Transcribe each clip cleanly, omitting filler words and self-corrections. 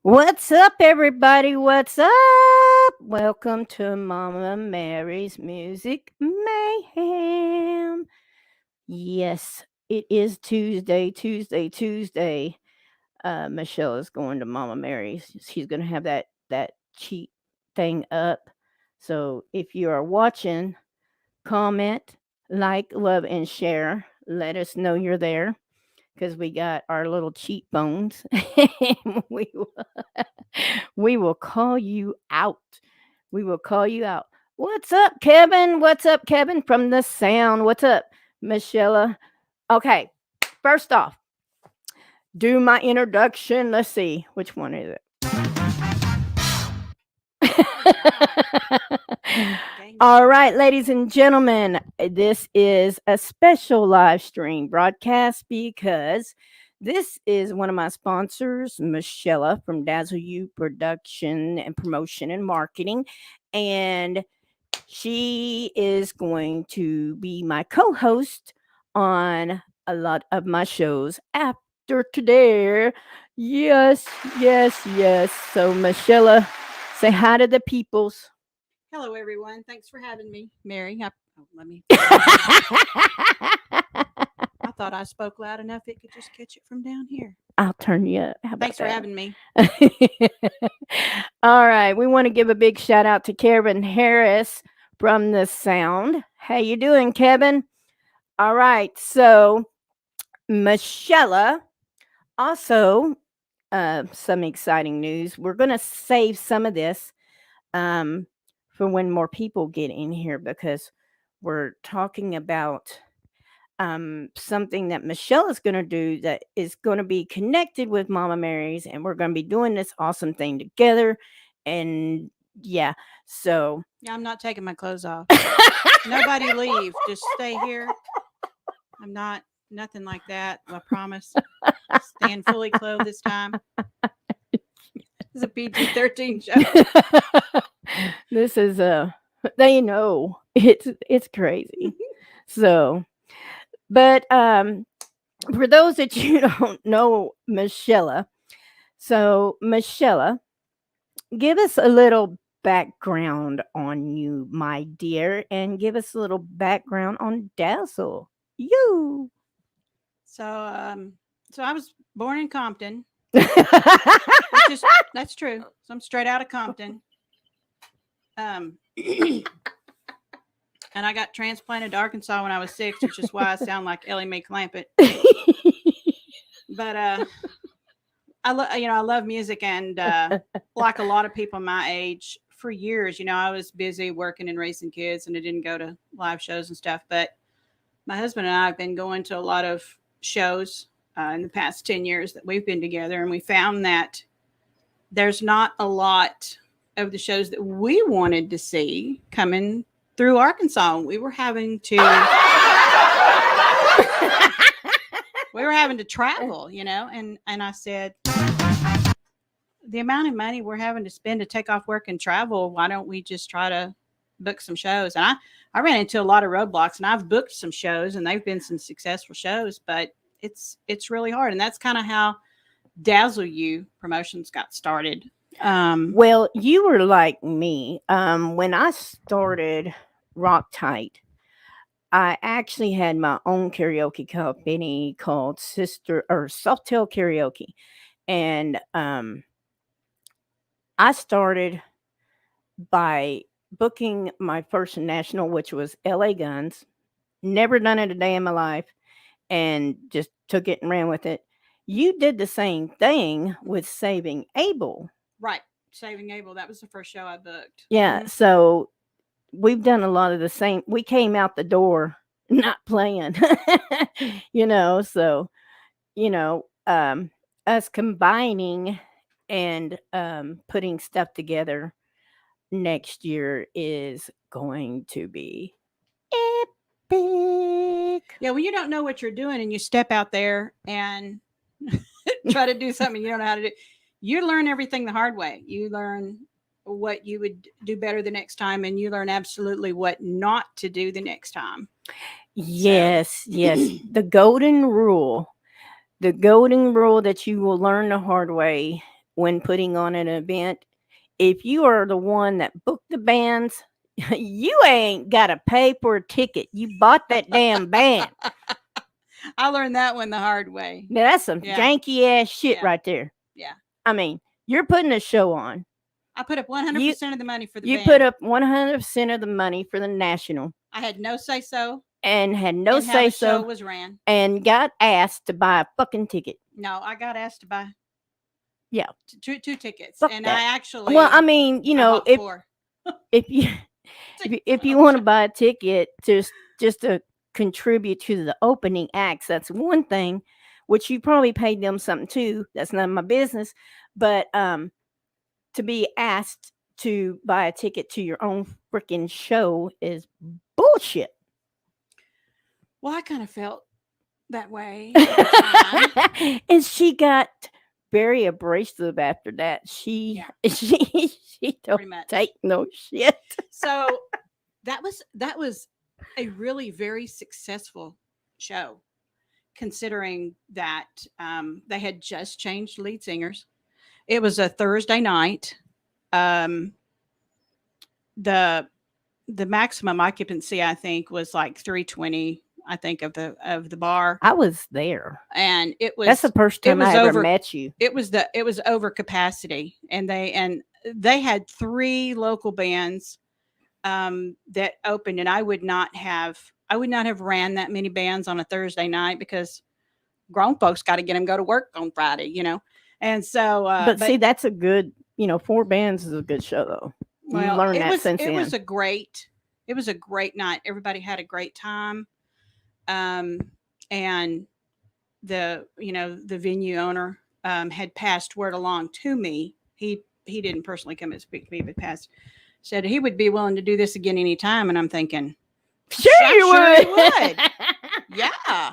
What's up, everybody? What's up? Welcome to Mama Mary's Music Mayhem. Yes, it is Tuesday. Michelle is going to Mama Mary's. She's going to have that cheat thing up. So if you are watching, comment, like, love, and share. Let us know you're there because we got our little cheat bones. We will call you out. We will call you out. What's up, Kevin? What's up, Kevin from the sound? What's up, Michelle? Okay, first off, do my introduction. Let's see, which one is it? All right, ladies and gentlemen, this is a special live stream broadcast because this is one of my sponsors, Michelle from Dazzle You Production and Promotion and Marketing. And she is going to be my co host on a lot of my shows after today. Yes. So, Michelle, say hi to the peoples. Hello, everyone. Thanks for having me, Mary. Let me. I thought I spoke loud enough it could just catch it from down here. I'll turn you up. How about Thanks for having me. All right. We want to give a big shout out to Kevin Harris from the sound. How you doing, Kevin? All right. So, Michelle, also, some exciting news. We're going to save some of this for when more people get in here because we're talking about something that Michelle is going to do that is going to be connected with Mama Mary's, and we're going to be doing this awesome thing together. And yeah, so Yeah, I'm not taking my clothes off. Nobody leave. Just stay here. I'm not nothing like that. I promise. Stand fully clothed this time. This is a PG-13 show. This is they know it's crazy. So, but for those that you don't know Michelle, so Michelle, give us a little background on you, my dear, and give us a little background on Dazzle. You. So I was born in Compton. That's true. So I'm straight out of Compton. And I got transplanted to Arkansas when I was 6, which is why I sound like Ellie Mae Clampett. But I love music, and like a lot of people my age, for years, I was busy working and raising kids, and I didn't go to live shows and stuff. But my husband and I have been going to a lot of shows in the past 10 years that we've been together, and we found that there's not a lot of the shows that we wanted to see coming through Arkansas. We were having to travel, and I said, the amount of money we're having to spend to take off work and travel, why don't we just try to book some shows? And I ran into a lot of roadblocks, and I've booked some shows, and they've been some successful shows, but it's really hard. And that's kind of how Dazzle You Promotions got started. Well, you were like me. When I started Rock Tight, I actually had my own karaoke company called Sister or Softail Karaoke. And I started by booking my first national, which was LA Guns. Never done it a day in my life, and just took it and ran with it. You did the same thing with Saving Abel. Right. Saving Abel. That was the first show I booked. Yeah. Mm-hmm. So we've done a lot of the same. We came out the door not playing, so, us combining and putting stuff together next year is going to be epic. Yeah, when you don't know what you're doing and you step out there and try to do something you don't know how to do, you learn everything the hard way. You learn what you would do better the next time, and you learn absolutely what not to do the next time. Yes. The golden rule that you will learn the hard way when putting on an event. If you are the one that booked the bands, you ain't got to pay for a ticket. You bought that damn band. I learned that one the hard way. Now that's some Yeah. janky ass shit Yeah. right there. Yeah. I mean, you're putting a show on. I put up 100% of the money for the You band. put up 100% of the money for the national I had no say so and had no in how say the show so was ran. and got asked to buy a fucking ticket. No, I got asked to buy Yeah. two tickets, Fuck and that. I actually Well, I mean, you I know, bought 4. if you if you want to buy a ticket just to contribute to the opening acts, that's one thing, which you probably paid them something too. That's none of my business. But to be asked to buy a ticket to your own freaking show is bullshit. Well, I kind of felt that way at the time. And she got very abrasive after that. She Yeah. she don't Pretty much. take no shit. So that was a really very successful show, considering that they had just changed lead singers. It was a Thursday night. Um, the the maximum occupancy, I think, was like 320. I think of the bar, I was there. and That's the first time I ever met you. it was over capacity, and they had 3 local bands that opened, and I would not have ran that many bands on a Thursday night, because grown folks got to get them go to work on Friday. And so But see, that's a good, 4 bands is a good show though. You well, learned that since it then. was a great night. Everybody had a great time. And the venue owner had passed word along to me. He didn't personally come and speak to me, but said he would be willing to do this again anytime. And I'm thinking, sure you would. Yeah.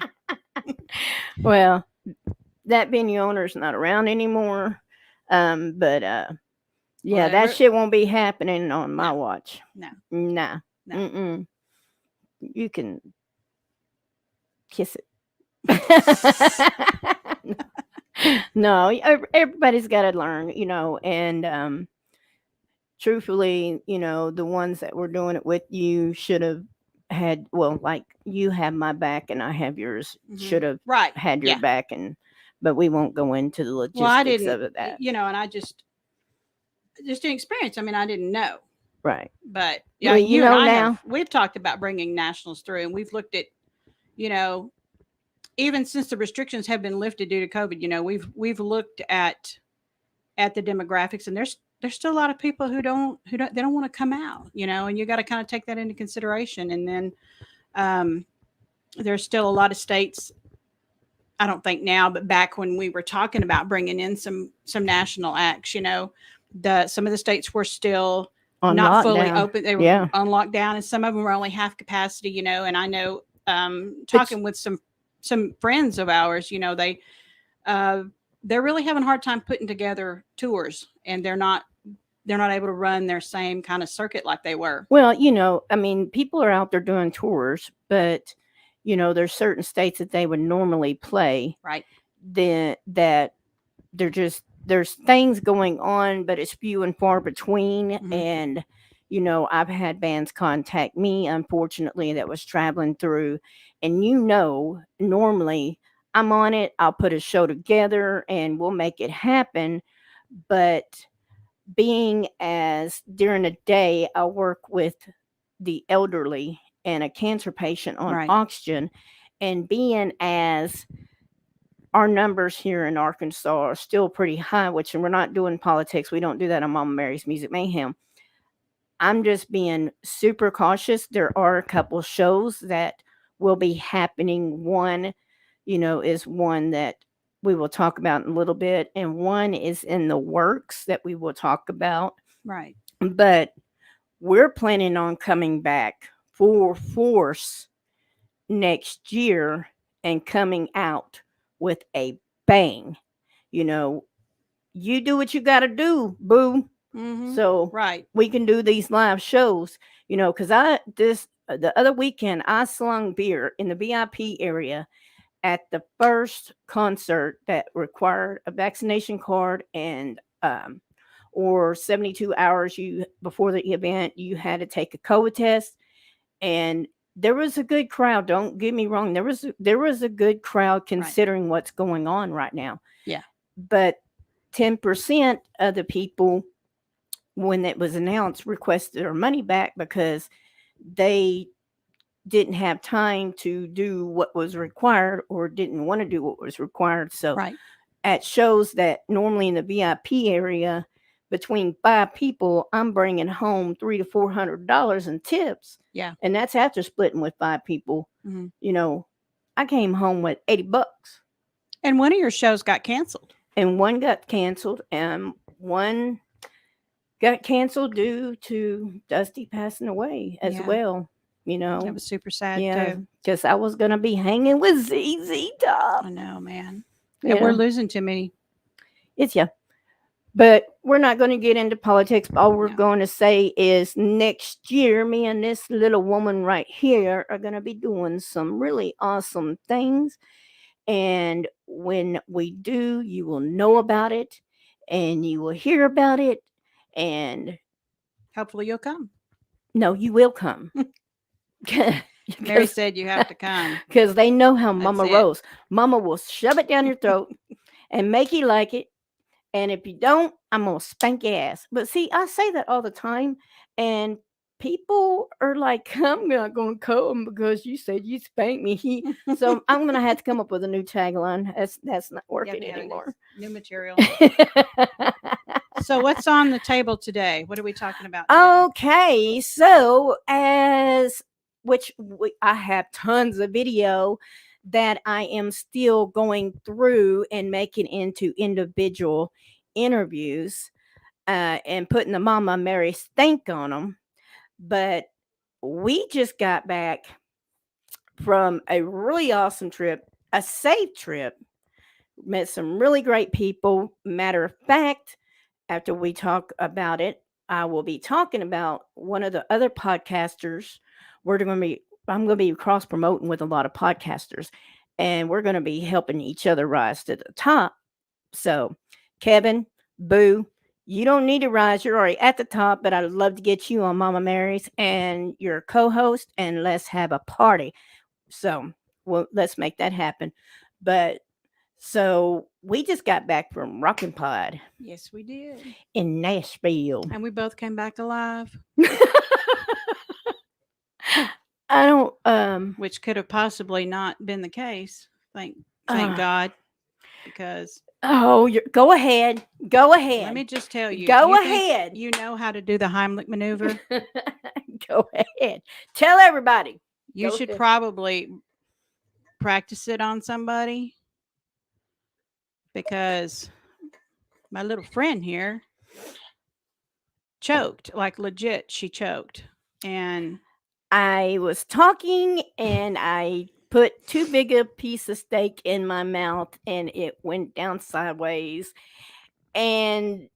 Well, that venue owner's not around anymore. But yeah, Whatever. that shit won't be happening on my watch. No. Nah. No. Mm-mm. You can kiss it. No, everybody's got to learn, and truthfully, the ones that were doing it with you should have had, well, like you have my back and I have yours, should have Right. had your Yeah. back, but we won't go into the logistics Well, I didn't, of that. and I just didn't experience. I mean, I didn't know. Right. But yeah, Well, you and I now. We've talked about bringing nationals through, and we've looked at, even since the restrictions have been lifted due to COVID, we've looked at the demographics, and there's still a lot of people who don't they don't want to come out, and you got to kind of take that into consideration. And then there's still a lot of states, I don't think now, but back when we were talking about bringing in some national acts, some of the states were still on not lockdown. Fully open. They were on lockdown, and some of them were only half capacity, and I know talking with some friends of ours, they're really having a hard time putting together tours, and they're not able to run their same kind of circuit like they were. Well, I mean, people are out there doing tours, but there's certain states that they would normally play, right? That there's things going on, but it's few and far between. Mm-hmm. And I've had bands contact me, unfortunately, that was traveling through, and normally I'm on it. I'll put a show together and we'll make it happen. But being as during the day, I work with the elderly and a cancer patient on oxygen, and being as our numbers here in Arkansas are still pretty high, which, and we're not doing politics. We don't do that on Mama Mary's Music Mayhem. I'm just being super cautious. There are a couple shows that will be happening. One, is one that we will talk about in a little bit, and one is in the works that we will talk about. Right. But we're planning on coming back full force next year and coming out with a bang. You do what you got to do, boo. Mm-hmm. So we can do these live shows, because the other weekend I slung beer in the VIP area at the first concert that required a vaccination card and um, or 72 hours you before the event, you had to take a COVID test. And there was a good crowd. Don't get me wrong. There was a good crowd Right. considering what's going on right now. Yeah. But 10% of the people, when it was announced, requested their money back because they didn't have time to do what was required or didn't want to do what was required. So Right. at shows that normally in the VIP area, between 5 people, I'm bringing home $300 to $400 in tips, Yeah. and that's after splitting with 5 people. Hmm. You know, I came home with $80, And one of your shows got canceled. and one got canceled, and one got canceled due to Dusty passing away as Yeah. well. You It know, was super sad yeah, too. because I was gonna be hanging with ZZ Top. I know, man. You And we're know, losing too many. it's yeah. But we're not going to get into politics. All we're No. going to say is next year, me and this little woman right here are going to be doing some really awesome things. And when we do, you will know about it and you will hear about it. And Hopefully you'll come. no, you will come. Mary said you have to come. Because they know how That's Mama it. rolls. Mama will shove it down your throat and make you like it. And if you don't, I'm gonna spank your ass. But see, I say that all the time, and people are like, I'm not gonna come because you said you spank me. So I'm gonna have to come up with a new tagline. That's not working Yeah, anymore. new material. So what's on the table today? What are we talking about today? Okay, so I have tons of video that I am still going through and making into individual interviews, and putting the Mama Mary stank on them. But we just got back from a really awesome trip, a safe trip, met some really great people. Matter of fact, after we talk about it, I will be talking about one of the other podcasters. I'm going to be cross promoting with a lot of podcasters, and we're going to be helping each other rise to the top. So, Kevin, Boo, you don't need to rise. You're already at the top, but I'd love to get you on Mama Mary's and your co host, and let's have a party. So, well, let's make that happen. But so we just got back from Rockin' Pod Yes, we did. in Nashville. And we both came back alive, I don't which could have possibly not been the case. Thank uh, God. Because go ahead. Go let ahead. me just tell you, Go do you think ahead. you know how to do the Heimlich maneuver? Go ahead. Tell everybody. You Go should ahead. probably practice it on somebody, because my little friend here choked, like legit, she choked. And I was talking and I put too big a piece of steak in my mouth and it went down sideways. And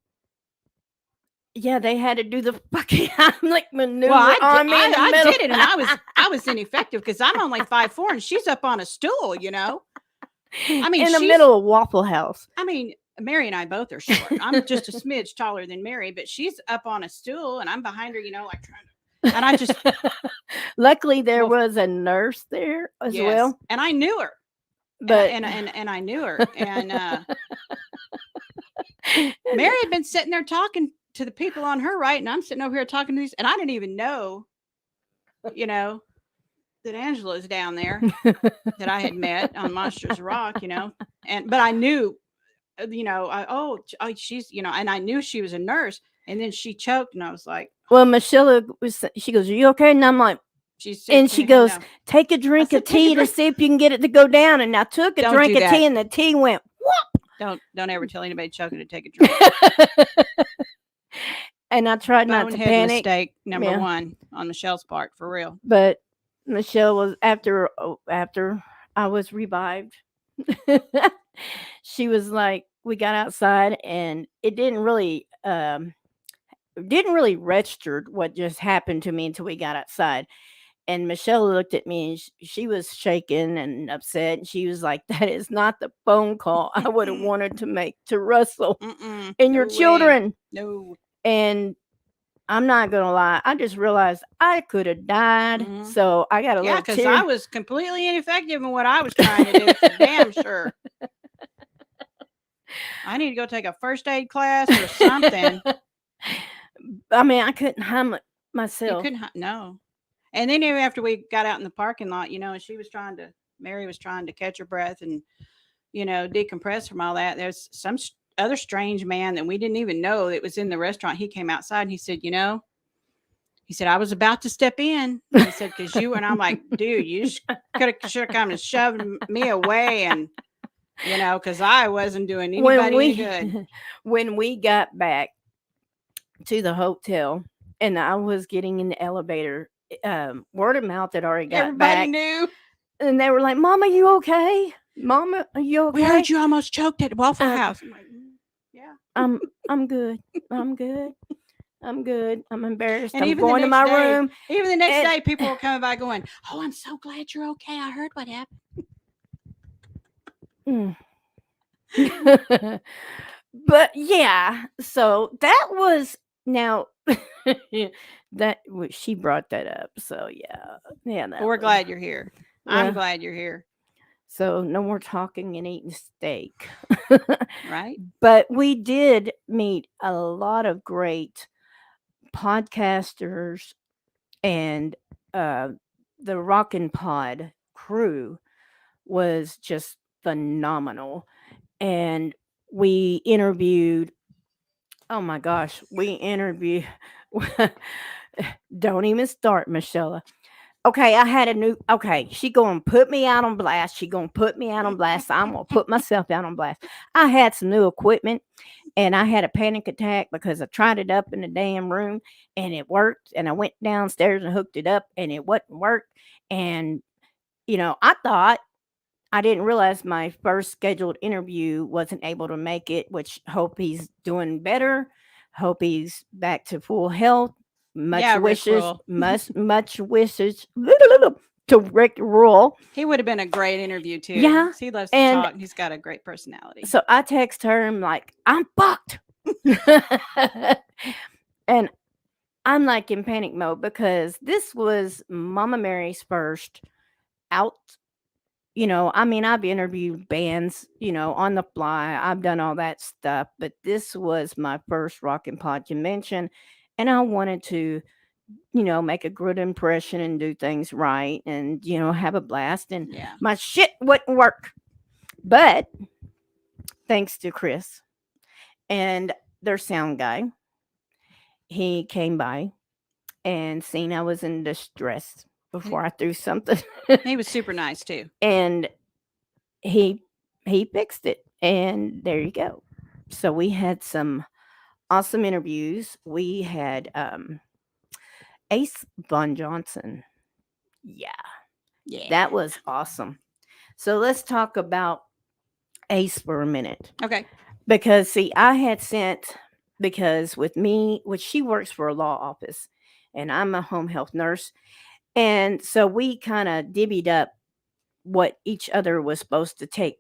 yeah, they had to do the fucking Heimlich maneuver on me in the I middle. did it, and I was ineffective because I'm only 5'4" and she's up on a stool. I mean, in the she's- middle of Waffle House. I mean, Mary and I both are short. I'm just a smidge taller than Mary, but she's up on a stool and I'm behind her, like trying to. And I just Luckily there Well, was a nurse there as yes. well. And I knew her. But And I knew her. And Mary had been sitting there talking to the people on her right, and I'm sitting over here talking to these, and I didn't even know, that Angela's down there that I had met on Monsters Rock, but I knew, she's, and I knew she was a nurse, and then she choked, and I was like, well, Michelle she goes, "Are you okay?" And I'm like, and she goes, no. "Take a drink said, of "Take a tea to drink." see if you can get it to go down." And I took a Don't drink do of that. tea, and the tea went whoop. Don't ever tell anybody choking to take a drink. And I tried not to Bonehead panic. mistake number Yeah. 1 on Michelle's part, for real. But Michelle was after I was revived. She was like, we got outside, and it didn't really register what just happened to me until we got outside. And Michelle looked at me and she was shaking and upset. And she was like, "That is not the phone call I would have wanted to make to Russell and your No way. children." No. And I'm not gonna lie, I just realized I could have died. Mhm. So I got a Yeah, little because I tear. was completely ineffective in what I was trying to do, for damn sure. I need to go take a first aid class or something. I mean, I couldn't hum it You myself. couldn't, no. And then even after we got out in the parking lot, and Mary was trying to catch her breath and, decompress from all that. There's some other strange man that we didn't even know that was in the restaurant. He came outside and he said, he said, I was about to step in. He said, because you, and I'm like, dude, you should have come and shoved me away. And, because I wasn't doing anybody any good. When we got back to the hotel and I was getting in the elevator, word of mouth had already got Everybody back. knew. And they were like, "Mama, you okay? Mama, are you okay?" We heard you almost choked at Waffle House. I'm like, yeah. I'm good. I'm good. I'm good. I'm embarrassed. And I'm even the going to next my day, room. even the next And- day, people were coming by going, "Oh, I'm so glad you're okay. I heard what happened." But yeah, so that was now that she brought that up. So yeah. Well, we're glad you're here. I'm glad you're here. So no more talking and eating steak. Right? But we did meet a lot of great podcasters, and the Rockin' Pod crew was just phenomenal. And we interviewed, oh my gosh, we interviewed, don't even start, Michelle. Okay, I had a new, okay, she gonna put me out on blast. She gonna put me out on blast. So I'm gonna put myself out on blast. I had some new equipment and I had a panic attack because I tried it up in the damn room and it worked. And I went downstairs and hooked it up and it wouldn't work. And, I didn't realize my first scheduled interview wasn't able to make it, which hope he's doing better. Hope he's back to full health. Much Yeah, Rick wishes, Rule. much wishes to Rick Rule. He would have been a great interview too. Yeah, He loves to and- talk. And he's got a great personality. So I text her, I'm like, I'm fucked. And I'm like in panic mode because this was Mama Mary's first out. I've interviewed bands, on the fly. I've done all that stuff, but this was my first Rock and Pod convention. And I wanted to, make a good impression and do things right and, have a blast. And yeah. my shit wouldn't work. But thanks to Chris and their sound guy, he came by and seen I was in distress before I threw something. He was super nice too. And he fixed it. And there you go. So we had some awesome interviews. We had Ace Von Johnson. Yeah. That was awesome. So let's talk about Ace for a minute. Okay. Because see, I had sent, because with me, which she works for a law office and I'm a home health nurse. And so we kind of divvied up what each other was supposed to take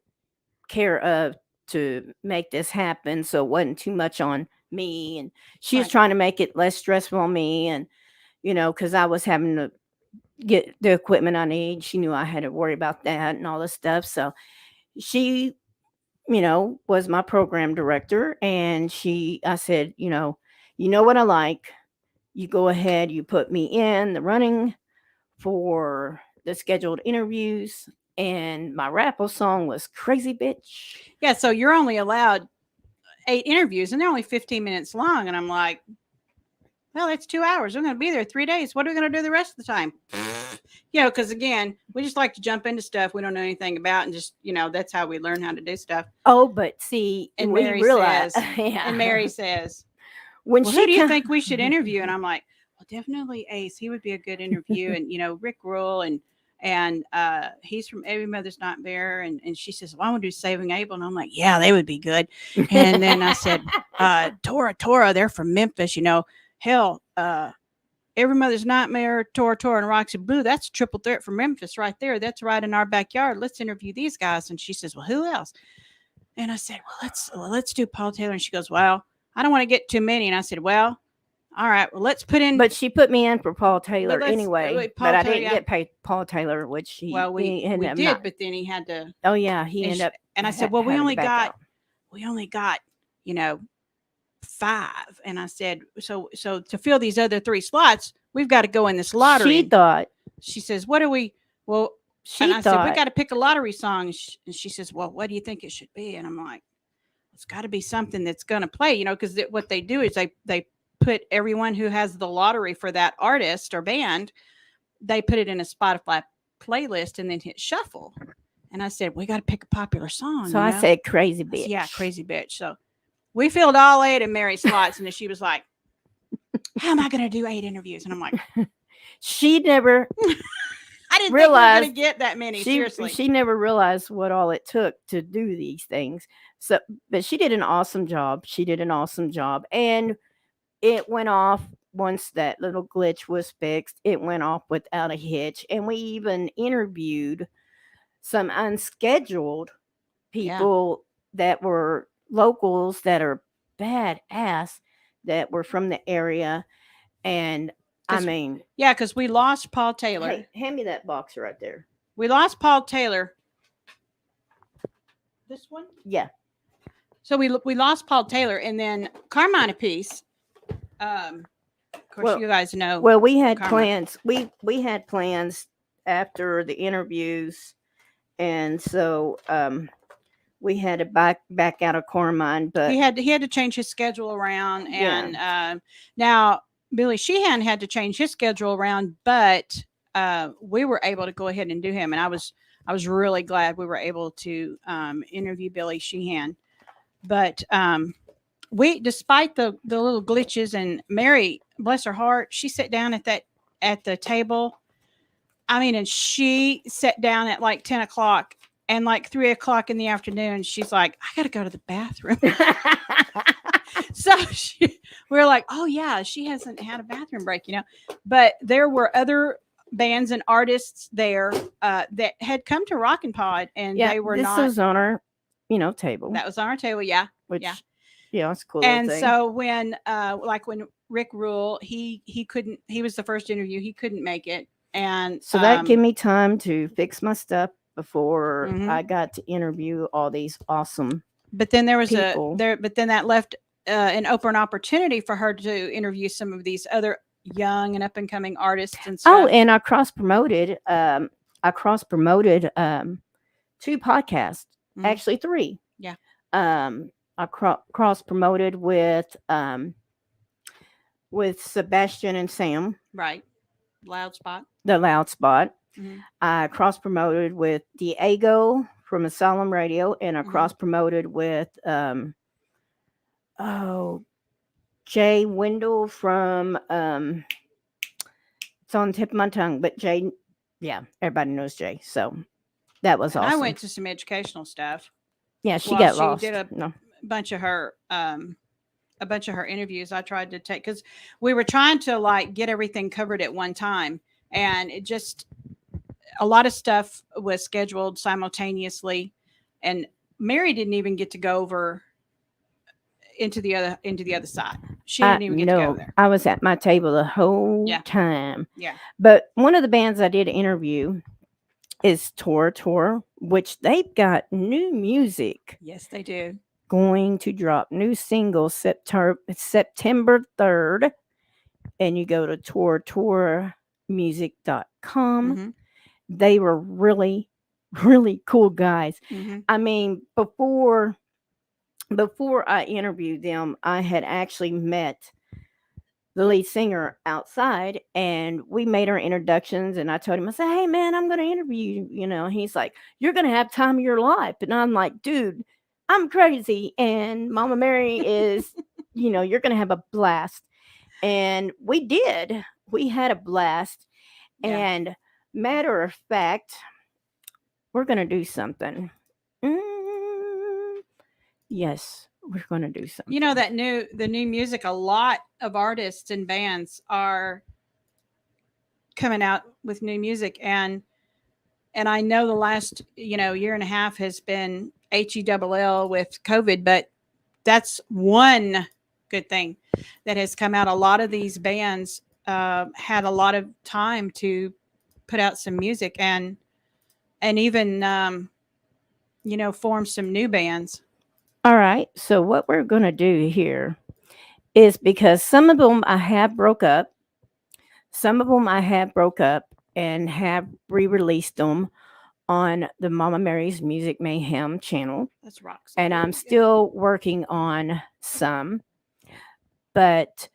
care of to make this happen. So it wasn't too much on me. And she was Right. trying to make it less stressful on me. And, because I was having to get the equipment I need. She knew I had to worry about that and all this stuff. So she, was my program director. And I said, you know what I like. You go ahead, you put me in the running for the scheduled interviews. And my raffle song was Crazy Bitch. Yeah. So you're only allowed 8 interviews and they're only 15 minutes long. And I'm like, well, it's 2 hours. We're going to be there 3 days. What are we going to do the rest of the time? Because again, we just like to jump into stuff we don't know anything about. And just, that's how we learn how to do stuff. Oh, but see, And we Mary realize, says, yeah. and Mary says, when well, she who do you come- think we should interview? And I'm like, well, definitely Ace. He would be a good interview. And, Rick Rule and he's from Every Mother's Nightmare. And she says, well, I want to do Saving Abel. And I'm like, yeah, they would be good. And then I said, Tora, they're from Memphis, hell, Every Mother's Nightmare, Tora, and Roxy Blue. That's a triple threat from Memphis right there. That's right in our backyard. Let's interview these guys. And she says, well, who else? And I said, well, let's do Paul Taylor. And she goes, well, I don't want to get too many. And I said, well, all right, well, let's put in. But she put me in for Paul Taylor let's- anyway. Paul But I Taylor, didn't yeah. get paid Paul Taylor, which Well, we ended up did, not. but then he had to. Oh yeah, he And, ended up. and I said, well, we having to only back got, out. you know, 5. And I said, so to fill these other 3 slots, we've got to go in this lottery. She thought. She says, what do we? Well, She and I thought. said, we got to pick a lottery song. And she says, well, what do you think it should be? And I'm like, it's got to be something that's going to play, because what they do is they put everyone who has the lottery for that artist or band, they put it in a Spotify playlist and then hit shuffle. And I said, we got to pick a popular song. So I said, "Crazy I said, bitch." yeah, crazy bitch. So we filled all 8 of Mary's slots, and then she was like, how am I going to do 8 interviews? And I'm like, She never I didn't realized think we were going to get that many. Seriously. she never realized what all it took to do these things. So, but she did an awesome job. She did an awesome job, and it went off once that little glitch was fixed. It went off without a hitch, and we even interviewed some unscheduled people that were locals that are badass that were from the area. And I mean, yeah, because we lost Paul Taylor. hey, hand me that box right there. We lost Paul Taylor. This one? Yeah. So we lost Paul Taylor, and then Carmine Apiece. Of course, you guys know. Well, we had Carmine. plans. We had plans after the interviews, and so we had to back out of Carmine. But he had to change his schedule around, and now Billy Sheehan had to change his schedule around, but we were able to go ahead and do him, and I was really glad we were able to interview Billy Sheehan. But we, despite the little glitches, and Mary, bless her heart, she sat down at the table. I mean, and she sat down at like 10 o'clock, and like 3 o'clock in the afternoon, she's like, I got to go to the bathroom. So we're like, oh yeah, she hasn't had a bathroom break, but there were other bands and artists there that had come to Rockin' Pod, and they were not. This was on our, table. That was on our table, yeah. Which, yeah, it's a cool. And thing. so when Rick Rule, he couldn't. He was the first interview. He couldn't make it, and so that gave me time to fix my stuff before Mhm. I got to interview all these awesome. But then there was people. But then that left an open opportunity for her to interview some of these other young and up and coming artists and stuff. Oh, and I cross promoted. I cross promoted 2 podcasts, actually 3. Yeah. I cross promoted with Sebastian and Sam. Right. Loud Spot. The Loud Spot. Mhm. I cross promoted with Diego from Asylum Radio, and I Mhm. cross promoted with Jay Wendell from it's on the tip of my tongue, but Jay, yeah, everybody knows Jay. So that was awesome. I went to some educational stuff. Yeah, she Well, got she lost. did a bunch of her interviews. I tried to take, because we were trying to like get everything covered at one time, and it just, a lot of stuff was scheduled simultaneously, and Mary didn't even get to go over into the other side. She didn't even get to go there. I was at my table the whole Yeah. time. Yeah. But one of the bands I did interview is Tora, which they've got new music. Yes, they do. Going to drop new singles September 3rd. And you go to tourmusic.com. Mhm. They were really, really cool guys. Mhm. I mean, before I interviewed them, I had actually met the lead singer outside, and we made our introductions, and I told him, I said, hey man, I'm going to interview you. He's like, you're going to have time of your life. And I'm like, dude, I'm crazy. And Mama Mary is, you're going to have a blast. And we did. We had a blast. Yeah. And matter of fact, we're going to do something. Yes, we're going to do something. The new music, a lot of artists and bands are coming out with new music, and I know the last year and a half has been HELL with COVID, but that's one good thing that has come out. A lot of these bands had a lot of time to put out some music and even form some new bands. All right. So what we're going to do here is because some of them I have broke up, some of them I have broke up and have re-released them on the Mama Mary's Music Mayhem channel. That's rocks. And I'm still working on some, but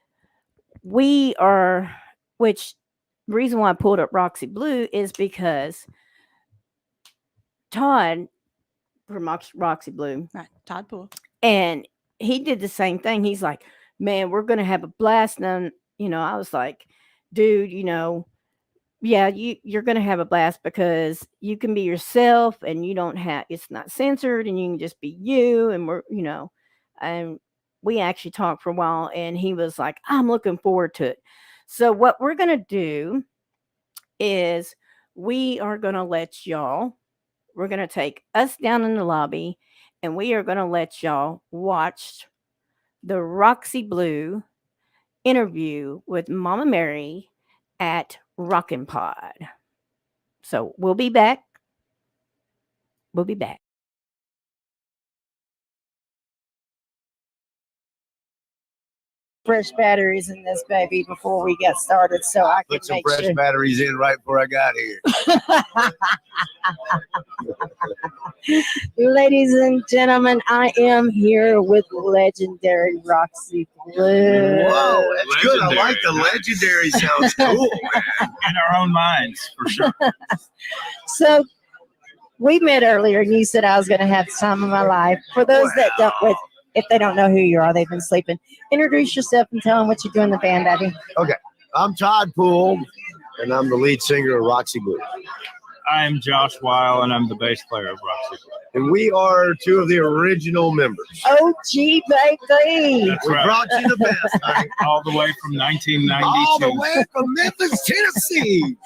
we are, which reason why I pulled up Roxy Blue is because Todd from Roxy Blue, Right, Todd Poole, and he did the same thing. He's like, man, we're going to have a blast. And, I was like, dude, yeah, you're going to have a blast because you can be yourself and you don't have, it's not censored and you can just be you. And and we actually talked for a while and he was like, I'm looking forward to it. So what we're going to do is we are going to let y'all, we're going to take us down in the lobby and we are going to let y'all watch the Roxy Blue interview with Mama Mary at Rockin' Pod. So we'll be back. We'll be back. Fresh batteries in this baby before we get started, so I can put some fresh batteries in right before I got here. Ladies and gentlemen, I am here with legendary Roxy Blue. Whoa, that's good. I like the legendary. Sounds cool, man. In our own minds, for sure. So we met earlier, and you said I was going to have the time of my life. For those that don't, if they don't know who you are, they've been sleeping. Introduce yourself and tell them what you do in the band, Daddy. Okay, I'm Todd Poole, and I'm the lead singer of Roxy Blue. I'm Josh Weil, and I'm the bass player of Roxy Blue. And we are two of the original members. OG, baby. That's we right. brought you the best. Right? All the way from 1992. All the way from Memphis, Tennessee.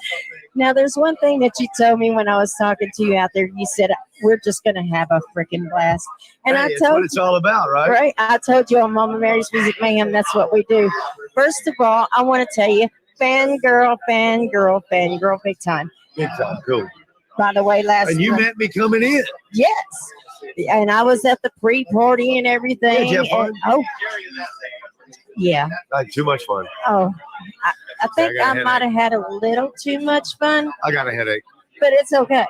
Now, there's one thing that you told me when I was talking to you out there. You said, we're just going to have a freaking blast. And hey, I that's told what it's all about, right? Right. I told you on Mama Mary's Music Mayhem, that's what we do. First of all, I want to tell you, fangirl, big time. Big time, cool. By the way, and you met me coming in. Yes. And I was at the pre-party and everything. Did you have fun? Yeah. I had too much fun. Oh, I think I might have had a little too much fun. I got a headache. But it's okay.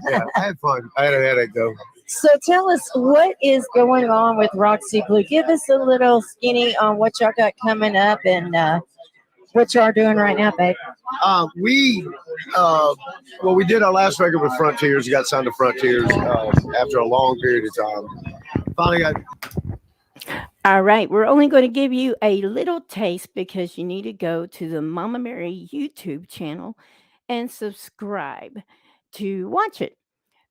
Yeah, I had fun. I had a headache, though. So tell us, what is going on with Roxy Blue? Give us a little skinny on what y'all got coming up and what y'all are doing right now, babe. We did our last record with Frontiers. We got signed to Frontiers after a long period of time. Finally got. All right, we're only going to give you a little taste because you need to go to the Mama Mary YouTube channel and subscribe to watch it.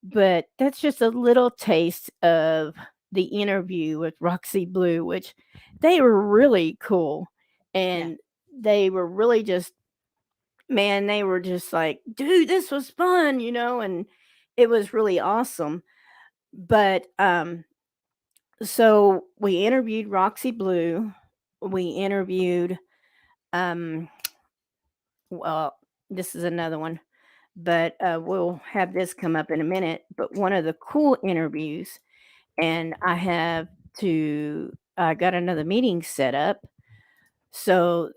But that's just a little taste of the interview with Roxy Blue, which they were really cool. And they were really just, man, they were just like, dude, this was fun, and it was really awesome. But so we interviewed Roxy Blue. We interviewed, well, this is another one, but we'll have this come up in a minute. But one of the cool interviews, and I got another meeting set up, so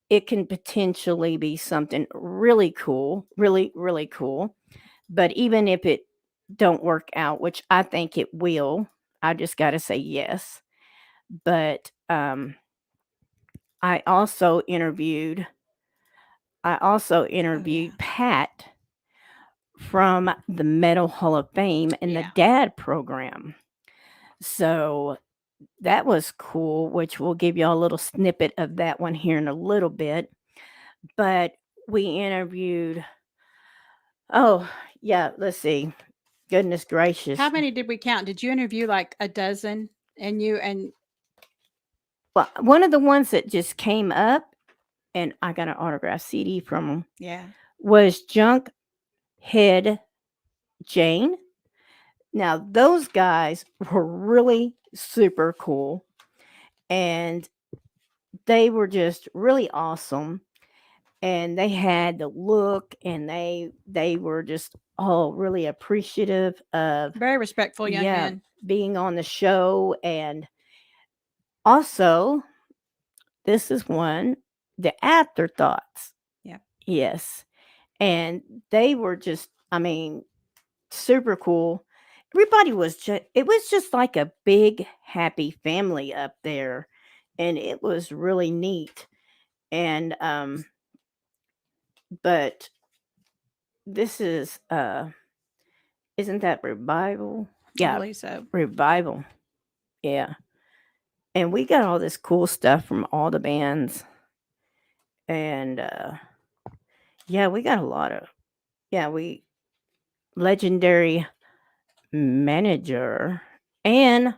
it can potentially be something really cool, really, really cool. But even if it don't work out, which I think it will, I just got to say yes. But I also interviewed Pat from the Metal Hall of Fame and the Dad program. So that was cool, which we'll give you a little snippet of that one here in a little bit. But we interviewed, let's see. Goodness gracious. How many did we count? Did you interview like a dozen? And well, one of the ones that just came up and I got an autographed CD from him, Yeah. was Junk Head Jane. Now, those guys were really super cool, and they were just really awesome. And they had the look, and they were just all really appreciative of Very respectful young man. being on the show. And also, this is one, the Afterthoughts. Yeah. Yes. And they were just, I mean, super cool. Everybody was just, it was just like a big happy family up there, and it was really neat. And but this is isn't that Revival? I Yeah, believe so. Revival. Yeah. And we got all this cool stuff from all the bands. And yeah, we got a lot of, we legendary manager and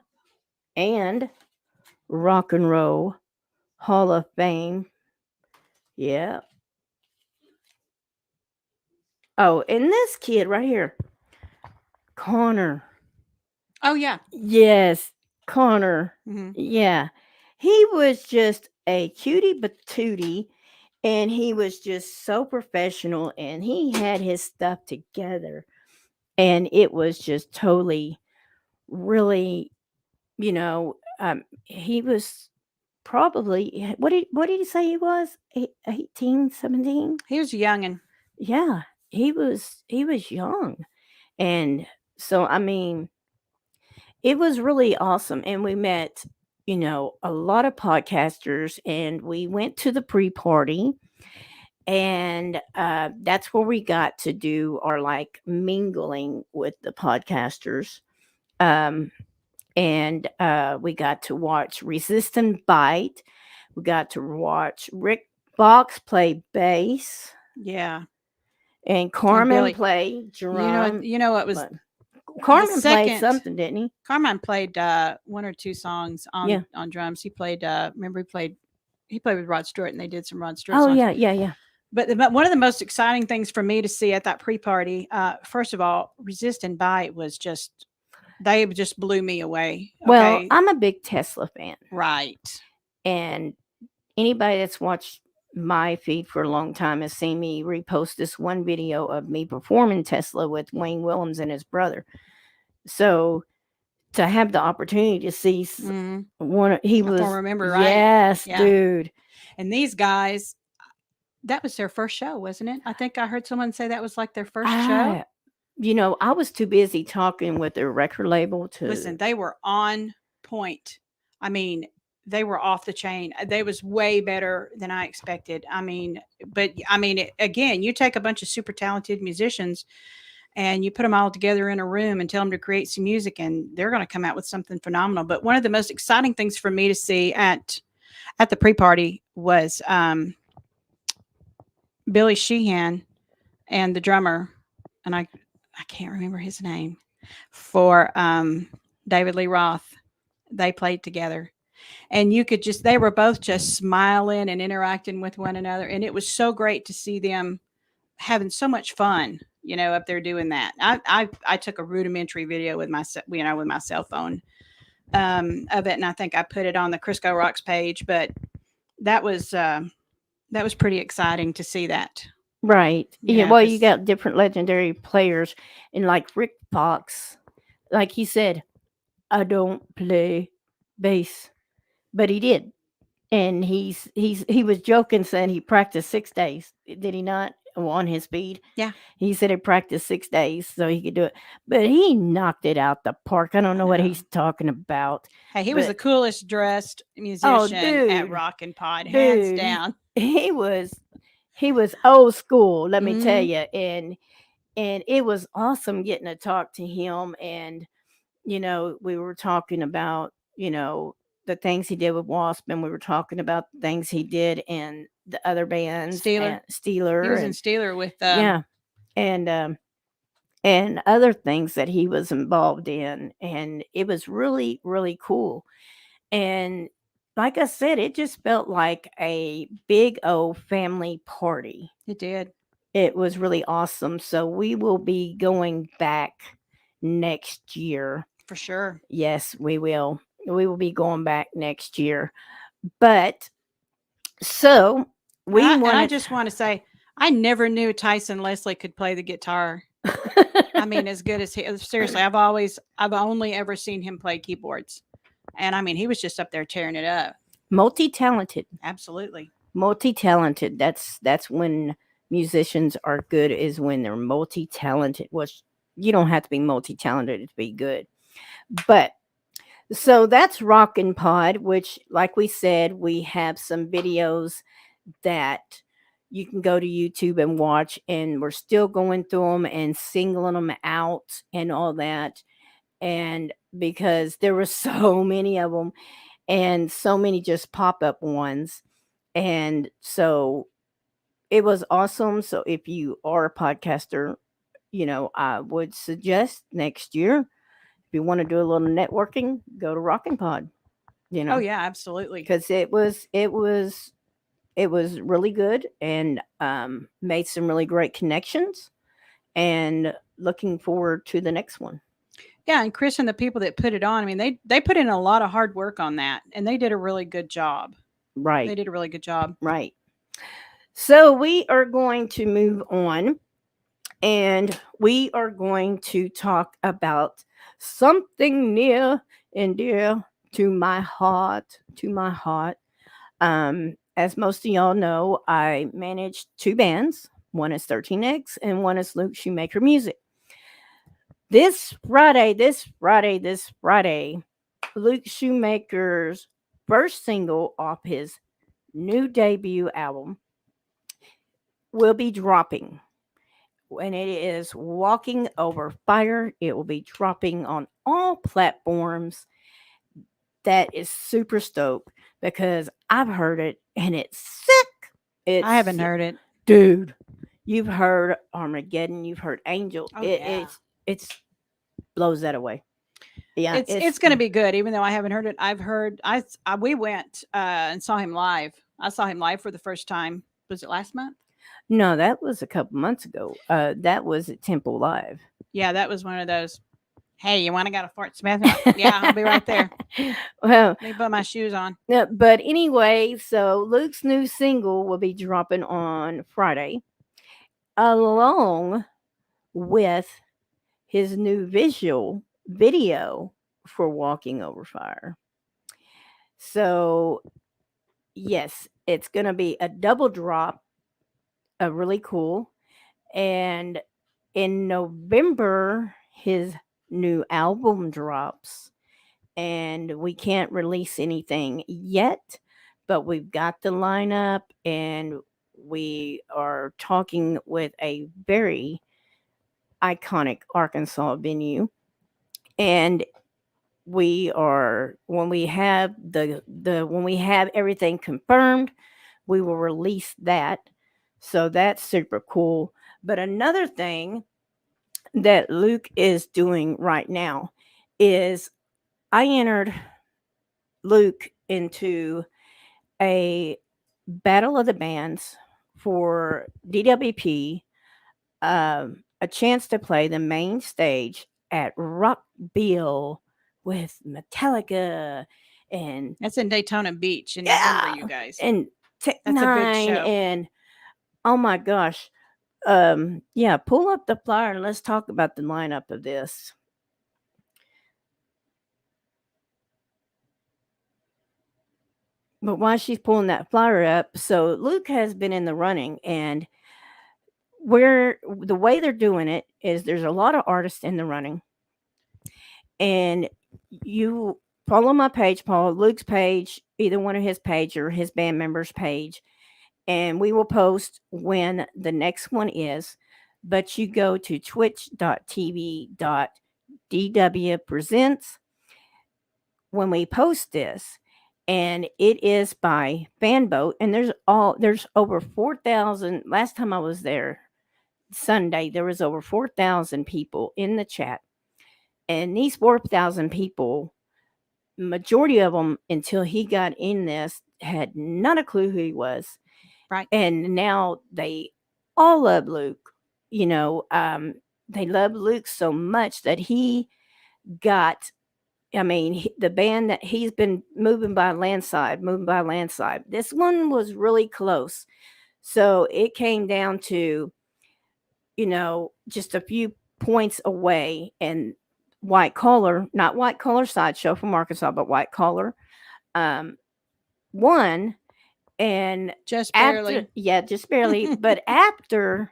rock and roll Hall of Fame. Yeah. Oh, and this kid right here, Connor. Oh yeah. Yes, Connor. Mhm. Yeah. He was just a cutie patootie, and he was just so professional, and he had his stuff together. And it was just totally, really, he was probably, what did he say he was? 18, 17? He was a youngin'. Yeah, he was young. And so, I mean, it was really awesome. And we met, a lot of podcasters, and we went to the pre-party, and that's where we got to do our like mingling with the podcasters. Um, and we got to watch Resist and Bite. We got to watch Rick Box play bass, Yeah. and Carmen Billy. play drum. You know what was but Carmen played second- something, didn't he? Carmine played one or two songs on Yeah. on drums. He played remember he played with Rod Stewart, and they did some Rod Stewart Oh songs. yeah. But one of the most exciting things for me to see at that pre-party, first of all, Resist and Bite was just, they just blew me away. Well, Okay? I'm a big Tesla fan, Right. and anybody that's watched my feed for a long time has seen me repost this one video of me performing Tesla with Wayne Willems and his brother. So to have the opportunity to see Mhm. he A was former member, right? yes, Yeah. dude. And these guys, that was their first show, wasn't it? I think I heard someone say that was like their first show. I was too busy talking with their record label to Listen, they were on point. I mean, they were off the chain. They was way better than I expected. I mean, again, you take a bunch of super talented musicians and you put them all together in a room and tell them to create some music, and they're going to come out with something phenomenal. But one of the most exciting things for me to see at the pre-party was Billy Sheehan and the drummer, and I can't remember his name, for David Lee Roth. They played together, and you could just, they were both just smiling and interacting with one another, and it was so great to see them having so much fun, up there doing that. I took a rudimentary video with my with my cell phone of it, and I think I put it on the Crisco Rocks page. But that was pretty exciting to see that. right. You Yeah, know, well, you 'cause- got different legendary players, and like Rick Fox, like he said, I don't play bass, but he did. And he was joking, saying he practiced 6 days. Did he not? On his speed? Yeah. He said he practiced 6 days so he could do it. But he knocked it out the park. I don't know what know. he's talking about. Hey, he was But- the coolest dressed musician at dude. Rockin' Pod, hands Dude. down. He was old school, let me tell Mhm. you. And it was awesome getting to talk to him. And we were talking about, the things he did with Wasp, and we were talking about the things he did in the other bands. Steeler. Steeler. He was in and, Steeler with yeah. And other things that he was involved in. And it was really, really cool. And like I said, it just felt like a big old family party. It did. It was really awesome. So we will be going back next year. For sure. Yes, we will. We will be going back next year. But so we And I wanted. just want to say, I never knew Tyson Leslie could play the guitar. I mean, as good as he. Seriously, I've only ever seen him play keyboards, and I mean, he was just up there tearing it up. multi-talented. Absolutely. Multi-talented. That's when musicians are good, is when they're multi-talented. Which you don't have to be multi-talented to be good. But so that's Rockin' Pod, which, like we said, we have some videos that you can go to YouTube and watch, and we're still going through them and singling them out and all that. And because there were so many of them and so many just pop up ones. And so it was awesome. So if you are a podcaster, I would suggest next year, if you want to do a little networking, go to Rockin' Pod, Oh yeah, absolutely. because it was really good, and made some really great connections, and looking forward to the next one. Yeah, and Chris and the people that put it on, I mean, they put in a lot of hard work on that, and they did a really good job. They Right, did a really good job. right. So we are going to move on, and we are going to talk about something near and dear to my heart. As most of y'all know, I manage two bands. One is 13X and one is Luke Shoemaker Music. This Friday, Luke Shoemaker's first single off his new debut album will be dropping. And it is Walking Over Fire. It will be dropping on all platforms. That is super stoked because I've heard it and it's sick. I haven't heard it. Dude. You've heard Armageddon. You've heard Angel. Oh, yeah. It's blows that away. Yeah, It's going to be good, even though I haven't heard it. I've heard. We went and saw him live. I saw him live for the first time. Was it last month? No, that was a couple months ago. That was at Temple Live. Yeah, that was one of those. Hey, you want to go to Fort Smith? Yeah, I'll be right there. Well, Let me put my shoes on. yeah, but anyway, so Luke's new single will be dropping on Friday, along with his new video for Walking Over Fire. So, yes, it's going to be a double drop, really cool. And in November, his new album drops, and we can't release anything yet, but we've got the lineup, and we are talking with a very iconic Arkansas venue, and we are, when we have when we have everything confirmed, we will release that. So that's super cool. But another thing that Luke is doing right now is I entered Luke into a battle of the bands for DWP, a chance to play the main stage at Rockville with Metallica and That's in Daytona Beach in Yeah. November, you guys. and Tech That's a good Nine, show. and oh my gosh, yeah, pull up the flyer and let's talk about the lineup of this. But while she's pulling that flyer up, so Luke has been in the running, and the way they're doing it is there's a lot of artists in the running, and you follow my page, Paul, Luke's page, either one of his page or his band members' page, and we will post when the next one is. But you go to twitch.tv.dw presents when we post this, and it is by Fanboat, and there's over 4,000. Last time I was there Sunday, there was over 4,000 people in the chat, and these 4,000 people majority of them, until he got in this, had not a clue who he was. Right. And now they all love Luke. They love Luke so much that he got, the band that he's been moving by landslide. This one was really close. So it came down to, just a few points away, and White Collar, not White Collar Sideshow from Arkansas, but White Collar, won. And Just after, barely. just barely. But after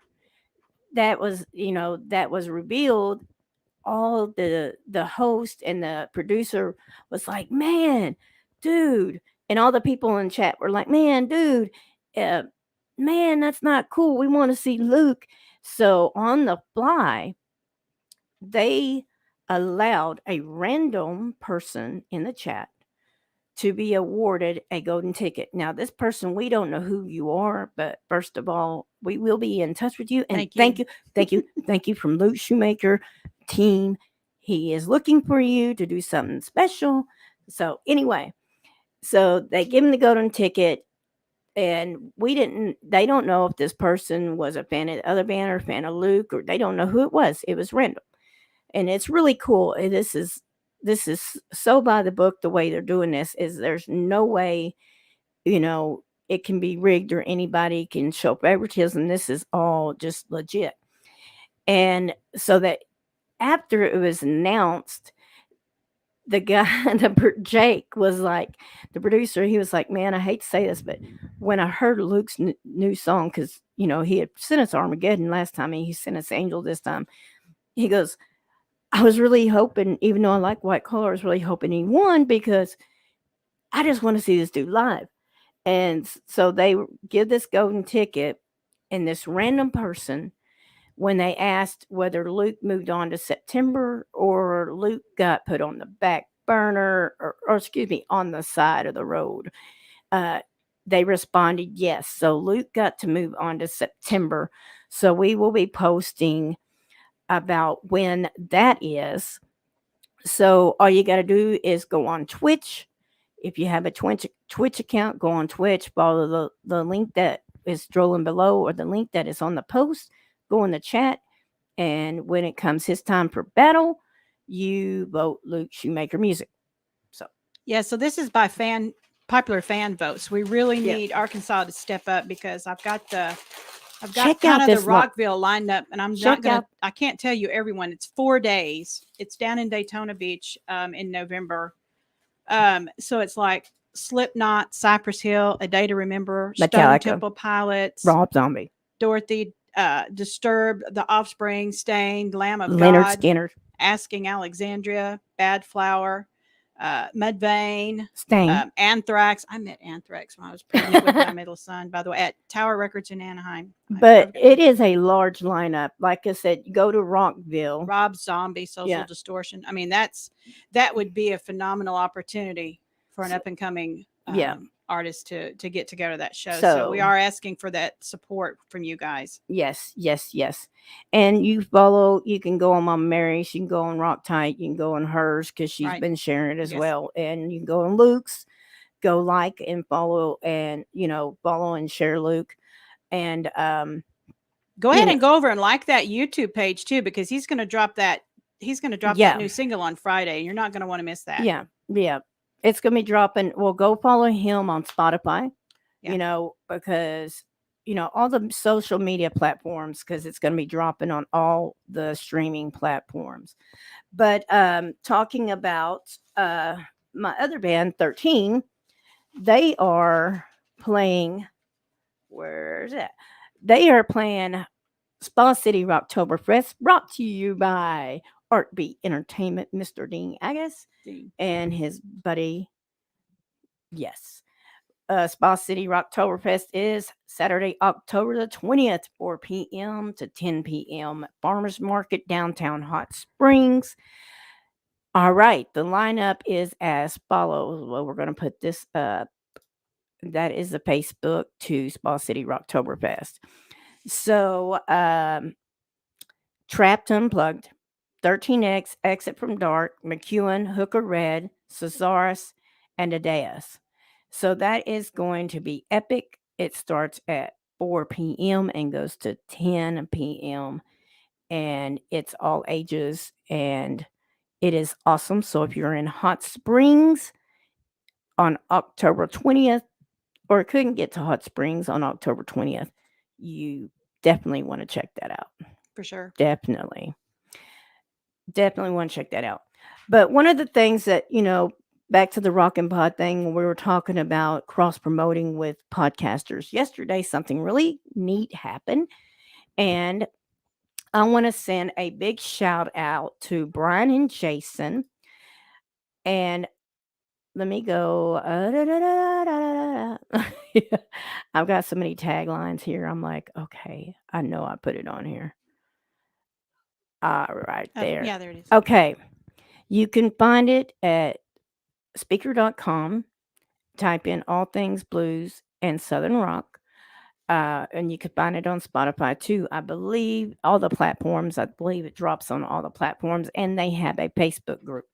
that was, revealed, all the host and the producer was like, man, dude, and all the people in chat were like, man, dude, uh, man, that's not cool. We want to see Luke. So on the fly, they allowed a random person in the chat to be awarded a golden ticket. Now, this person, we don't know who you are, but first of all, we will be in touch with you. And thank you from Luke Shoemaker team. He is looking for you to do something special. So anyway, so they give him the golden ticket, and they don't know if this person was a fan of the other band or a fan of Luke, or they don't know who it was. It was random. And it's really cool. This is so by the book. The way they're doing this is there's no way, it can be rigged or anybody can show favoritism. This is all just legit. And so that after it was announced, the guy, Jake was like, the producer, he was like, man, I hate to say this, but when I heard Luke's new song, because, he had sent us Armageddon last time, and he sent us Angel this time, he goes, I was really hoping, even though I like White Collar, I was really hoping he won, because I just want to see this dude live. And so they give this golden ticket, and this random person, when they asked whether Luke moved on to September or Luke got put on the back burner, or excuse me, on the side of the road, they responded yes. So Luke got to move on to September. So we will be posting about when that is. So all you got to do is go on Twitch. If you have a Twitch account, go on Twitch, follow the link that is strolling below, or the link that is on the post. Go in the chat, and when it comes his time for battle, you vote Luke Shoemaker music. So this is by popular fan votes. We really need Arkansas to step up, because I've got kind of the Rockville lined up, and I can't tell you everyone. It's 4 days. It's down in Daytona Beach in November. So it's like Slipknot, Cypress Hill, A Day to Remember, Metallica, Stone Temple Pilots, Rob Zombie, Dorothy, Disturbed, The Offspring, Stained, Lamb of Leonard God, Skinner, Asking Alexandria, Bad Flower, Mudvayne, Stain, Anthrax. I met Anthrax when I was pregnant with my middle son, by the way, at Tower Records in Anaheim. But it is a large lineup. Like I said, go to Rockville. Rob Zombie, Social Distortion. I mean, that would be a phenomenal opportunity for an up and coming artist to get together that show. So we are asking for that support from you guys. Yes. And you can go on Mama Mary's, you can go on Rock Tight, you can go on hers, because she's been sharing it as well. And you can go on Luke's, go like and follow, and follow and share Luke. And go ahead and go over and like that YouTube page too, because he's going to drop that new single on Friday. You're not going to want to miss that. Yeah. It's going to be dropping. Well, go follow him on Spotify, because, all the social media platforms, because it's going to be dropping on all the streaming platforms. But talking about my other band, 13, they are playing, where's that? They are playing Spa City Rocktoberfest, brought to you by Artbeat Entertainment, Mr. Dean Agus and his buddy. Yes. Spa City Rocktoberfest is Saturday, October the 20th, 4 p.m. to 10 p.m. at Farmers Market, downtown Hot Springs. All right. The lineup is as follows. Well, we're going to put this up. That is the Facebook to Spa City Rocktoberfest. So, Trapped Unplugged, 13X, Exit from Dark, McEwen, Hooker Red, Cesaris, and Adeus. So that is going to be epic. It starts at 4 p.m. and goes to 10 p.m. and it's all ages and it is awesome. So if you're in Hot Springs on October 20th, or couldn't get to Hot Springs on October 20th, you definitely want to check that out. For sure. Definitely want to check that out. But one of the things that, back to the Rock and Pod thing, when we were talking about cross promoting with podcasters yesterday, something really neat happened. And I want to send a big shout out to Brian and Jason. And let me go. I've got so many taglines here. I'm like, okay, I know I put it on here. Right there. Yeah, there it is. Okay. You can find it at speaker.com. Type in all things blues and Southern rock. And you can find it on Spotify too. I believe all the platforms. I believe it drops on all the platforms. And they have a Facebook group.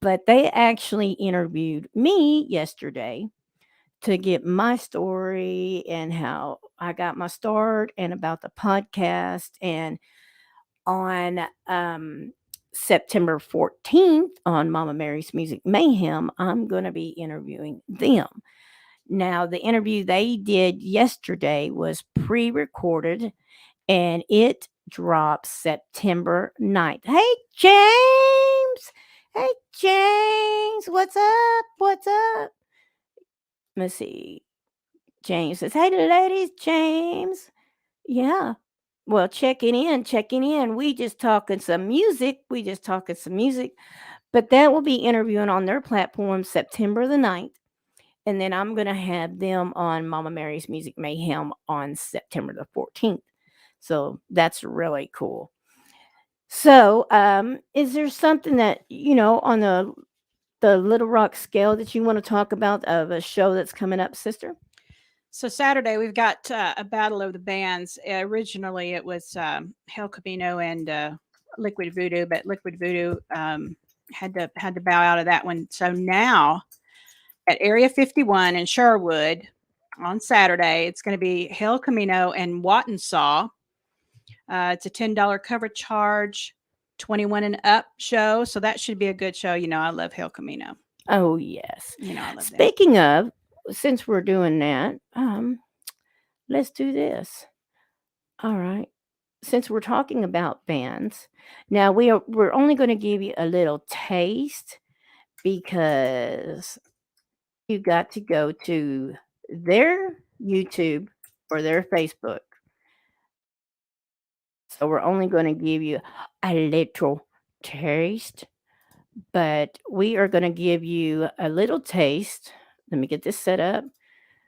But they actually interviewed me yesterday to get my story and how I got my start and about the podcast. And on September 14th on Mama Mary's Music Mayhem, I'm going to be interviewing them. Now, the interview they did yesterday was pre-recorded and it drops September 9th. Hey, James! Hey, James! What's up? What's up? Let's see. James says, hey, ladies, James. Yeah. Well, checking in. We just talking some music. But that will be interviewing on their platform September the 9th. And then I'm going to have them on Mama Mary's Music Mayhem on September the 14th. So that's really cool. So is there something that, on the Little Rock scale that you want to talk about of a show that's coming up, sister? So Saturday we've got a battle of the bands. Originally it was Hell Camino and Liquid Voodoo, but Liquid Voodoo had to bow out of that one. So now at Area 51 in Sherwood on Saturday, it's going to be Hell Camino and Wattensaw. It's a $10 cover charge, 21 and up show. So that should be a good show. I love Hell Camino. Oh, yes. I love Speaking of, since we're doing that, let's do this. All right. Since we're talking about bands, now we're only going to give you a little taste because you got to go to their YouTube or their Facebook. So we're only going to give you a little taste, but we are going to give you a little taste. Let me get this set up.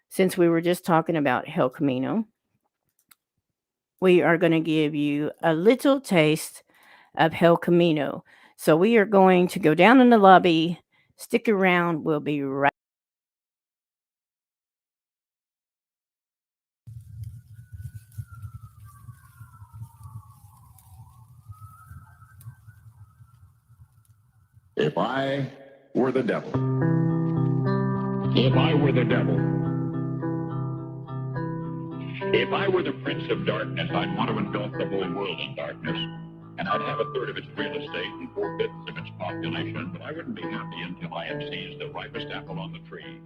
Since we were just talking about Hell Camino, we are going to give you a little taste of Hell Camino. So we are going to go down in the lobby. Stick around. We'll be right. If I were the devil. If I were the devil. If I were the prince of darkness, I'd want to engulf the whole world in darkness. And I'd have a third of its real estate and 4/5 of its population, but I wouldn't be happy until I had seized the ripest apple on the tree.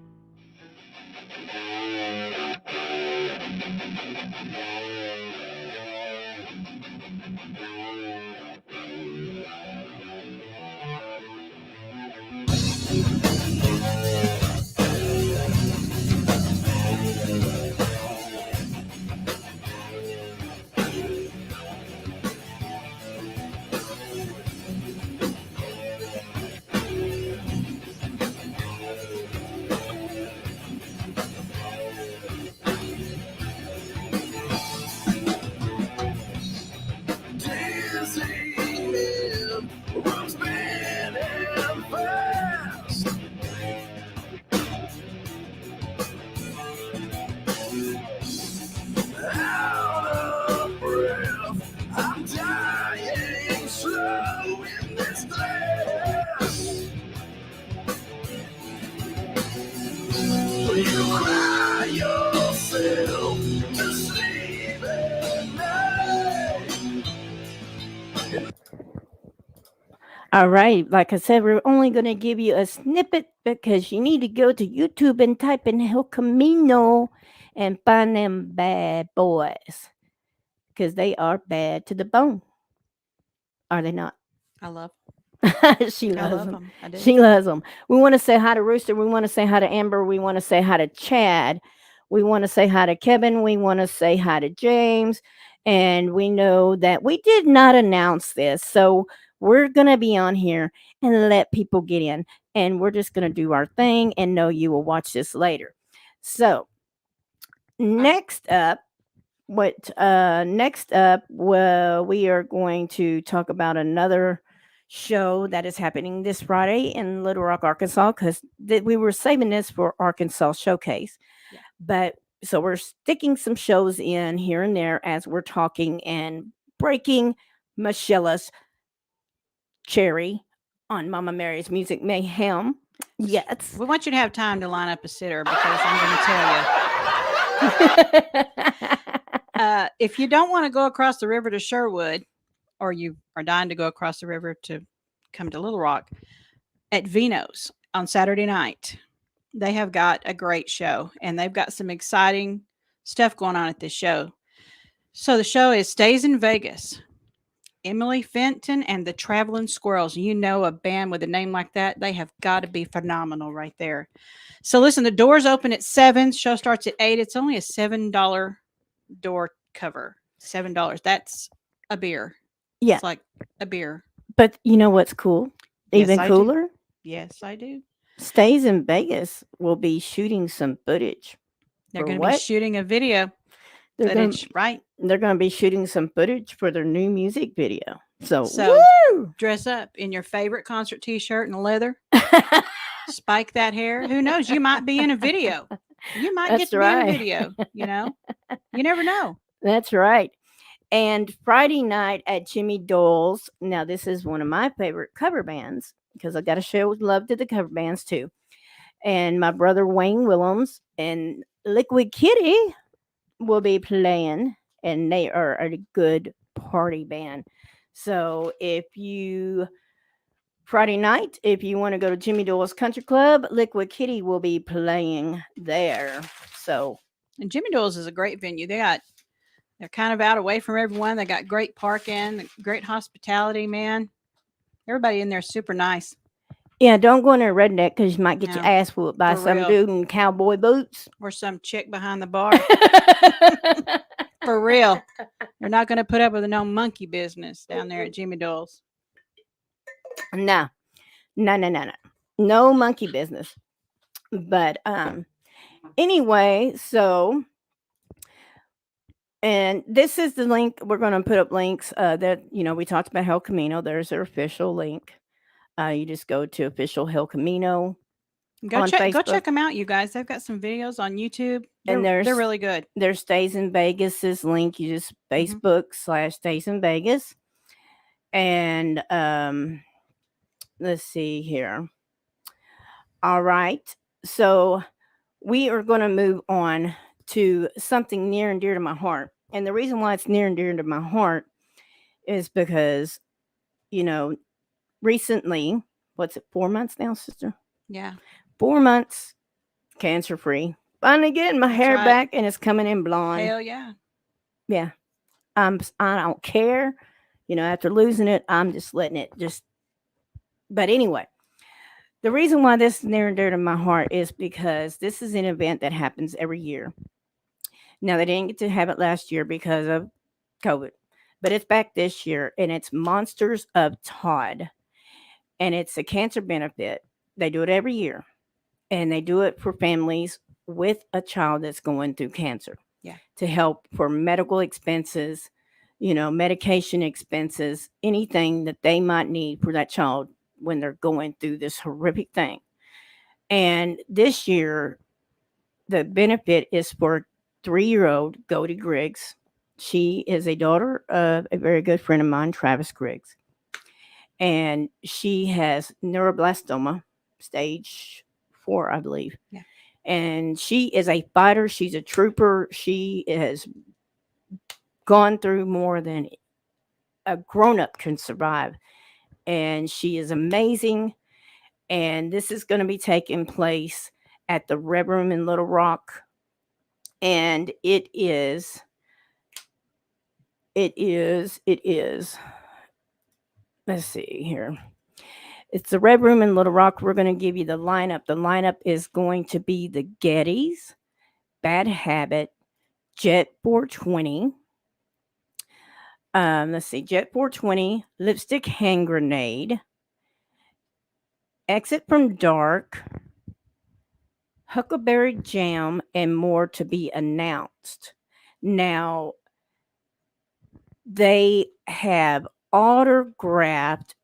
you cry yourself to sleep at night. All right. Like I said, we're only going to give you a snippet because you need to go to YouTube and type in El Camino and find them bad boys because they are bad to the bone. Are they not? I love. She I loves love them. them. I do. She loves them. We want to say hi to Rooster. We want to say hi to Amber. We want to say hi to Chad. We want to say hi to Kevin. We want to say hi to James. And we know that we did not announce this. So we're going to be on here and let people get in. And we're just going to do our thing and know you will watch this later. So next up, well, we are going to talk about another show that is happening this Friday in Little Rock, Arkansas, because we were saving this for Arkansas Showcase. Yeah. But so we're sticking some shows in here and there as we're talking and breaking Michelle's cherry on Mama Mary's Music Mayhem. Yes. We want you to have time to line up a sitter because I'm going to tell you. If you don't want to go across the river to Sherwood, or you are dying to go across the river to come to Little Rock, at Vino's on Saturday night, they have got a great show and they've got some exciting stuff going on at this show. So the show is Stays in Vegas. Emily Fenton and the Traveling Squirrels. You know, a band with a name like that, they have got to be phenomenal right there. So listen, the doors open at 7. Show starts at 8. It's only a $7 door cover. $7. That's a beer. Yeah. It's like a beer. But you know what's cool? Yes, Even I do. cooler? Yes, I do. Stays in Vegas will be shooting some footage. They're For going to be what? shooting a video. They're going Footage, right? they're going to be shooting some footage for their new music video. So woo! Dress up in your favorite concert t-shirt and leather. Spike that hair. Who knows? You might be in a video. You might That's get to right. be in a video. You know, you never know. That's right. And Friday night at Jimmy Dole's. Now, this is one of my favorite cover bands because I got to show love to the cover bands too. And my brother Wayne Willems and Liquid Kitty will be playing, and they are a good party band. So Friday night, if you want to go to Jimmy Dole's Country Club, Liquid Kitty will be playing there. So, And Jimmy Dole's is a great venue. They're kind of out away from everyone. They got great parking, great hospitality, man. Everybody in there is super nice. yeah, don't go in there redneck because you might get your No, ass whooped by for some real. dude in cowboy boots. Or some chick behind the bar. For real. They're not going to put up with no monkey business down there at Jimmy Dole's. No. No monkey business. But anyway, so and this is the link. We're going to put up links that we talked about El Camino. There's their official link. You just go to official El Camino. Go on check Facebook. them out, you guys. They've got some videos on YouTube. And They're there's- really good. There Stays in Vegas's link. You just Mm-hmm. Facebook/Stays in Vegas. And let's see here. All right. So we are going to move on to something near and dear to my heart. And the reason why it's near and dear to my heart is because, recently, what's it, 4 months now, sister? Yeah. 4 months, cancer free. Finally getting my That's hair right. back and it's coming in blonde. Hell yeah. Yeah. I don't care. After losing it, I'm just letting it but anyway, the reason why this is near and dear to my heart is because this is an event that happens every year. Now, they didn't get to have it last year because of COVID, but it's back this year, and it's Monsters of Todd, and it's a cancer benefit. They do it every year, and they do it for families with a child that's going through cancer. Yeah. To help for medical expenses, medication expenses, anything that they might need for that child when they're going through this horrific thing. And this year, the benefit is for 3-year-old Goldie Griggs. She is a daughter of a very good friend of mine, Travis Griggs. And she has neuroblastoma, stage 4, I believe. Yeah. And she is a fighter. She's a trooper. She has gone through more than a grown up can survive. And she is amazing. And this is going to be taking place at the Red Room in Little Rock. And it is, let's see here. It's the Red Room in Little Rock. We're going to give you the lineup. The lineup is going to be the Gettys, Bad Habit, Jet 420. Let's see, Jet 420, Lipstick Hand Grenade, Exit from Dark, Huckleberry Jam, and more to be announced. Now, they have autographed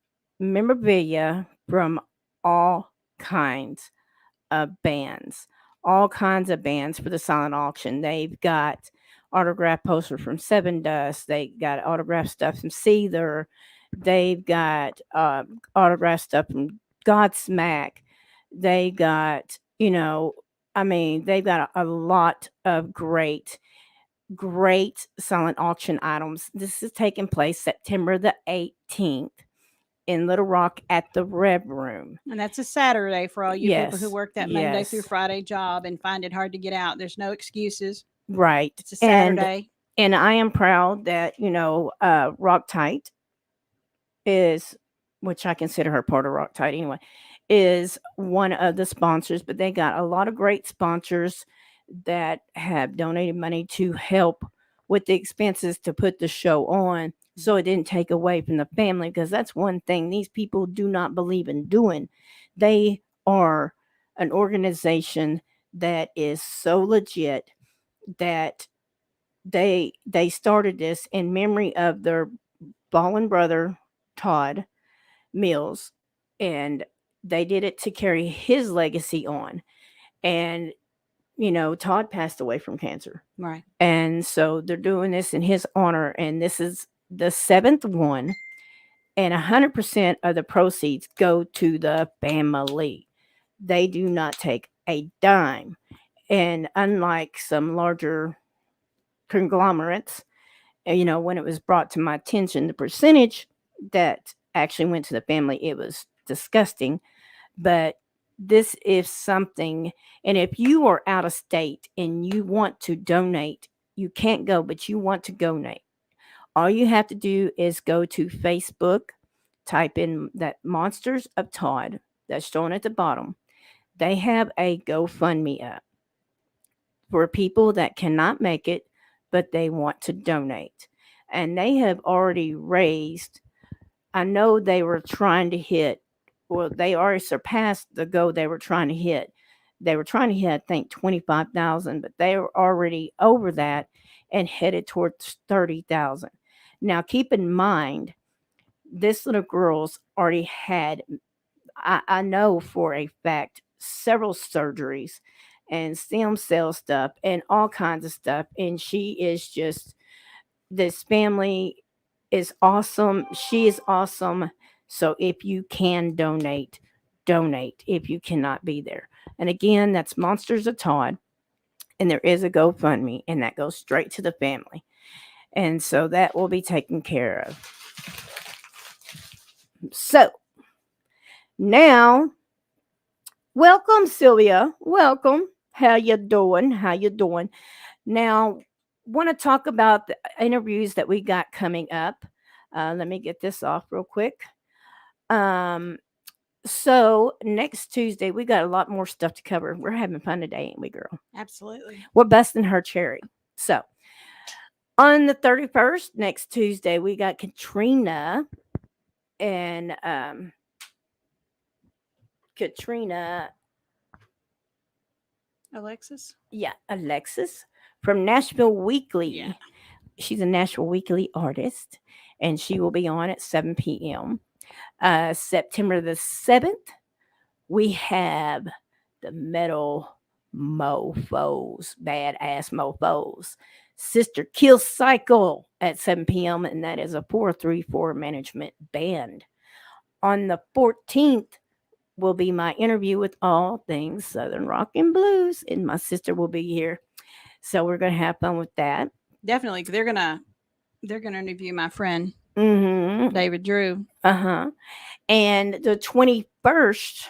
memorabilia from all kinds of bands, all kinds of bands for the silent auction. They've got autograph posters from Seven Dust. They got autograph stuff from Seether. They've got autograph stuff from Godsmack. They got, they've got a lot of great silent auction items. This is taking place September the 18th in Little Rock at the Red Room. And that's a Saturday for all you people who Yes, work that Monday through yes. Friday job and find it hard to get out. There's no excuses. Right. It's a Saturday. And I am proud that, Rock Tight is, which I consider her part of Rock Tight anyway, is one of the sponsors. But they got a lot of great sponsors that have donated money to help with the expenses to put the show on, so it didn't take away from the family, because that's one thing these people do not believe in doing. They are an organization that is so legit that they started this in memory of their fallen brother Todd Mills, and they did it to carry his legacy on. And Todd passed away from cancer. Right. And so they're doing this in his honor. And this is the 7th one. And 100% of the proceeds go to the family. They do not take a dime. And unlike some larger conglomerates, when it was brought to my attention, the percentage that actually went to the family, it was disgusting. But this is something, and if you are out of state and you want to donate, you can't go, but you want to donate, all you have to do is go to Facebook, type in that Monsters of Todd that's shown at the bottom. They have a GoFundMe up for people that cannot make it, but they want to donate. And they have already raised, I know they were trying to hit, well, they already surpassed the goal they were trying to hit. They were trying to hit, I think, 25,000, but they were already over that and headed towards 30,000. Now, keep in mind, this little girl's already had, I know for a fact, several surgeries and stem cell stuff and all kinds of stuff. And she is just, this family is awesome. She is awesome. So if you can donate if you cannot be there. And again, that's Monsters of Todd. And there is a GoFundMe, and that goes straight to the family. And so that will be taken care of. So now, welcome, Sylvia. Welcome. How you doing? Now, want to talk about the interviews that we got coming up. Let me get this off real quick. So next Tuesday, we got a lot more stuff to cover. We're having fun today, ain't we, girl? Absolutely. We're busting her cherry. So on the 31st, next Tuesday, we got Katrina and Alexis? Yeah, Alexis from Nashville Weekly. Yeah. She's a Nashville Weekly artist, and she will be on at 7 p.m. September the 7th, we have the metal mofos, badass mofos. Sister Kill Cycle at 7 p.m., and that is a 434 management band. On the 14th, will be my interview with all things Southern rock and blues, and my sister will be here. So we're gonna have fun with that. Definitely, they're gonna interview my friend Mm-hmm. David Drew. Uh-huh. And the 21st,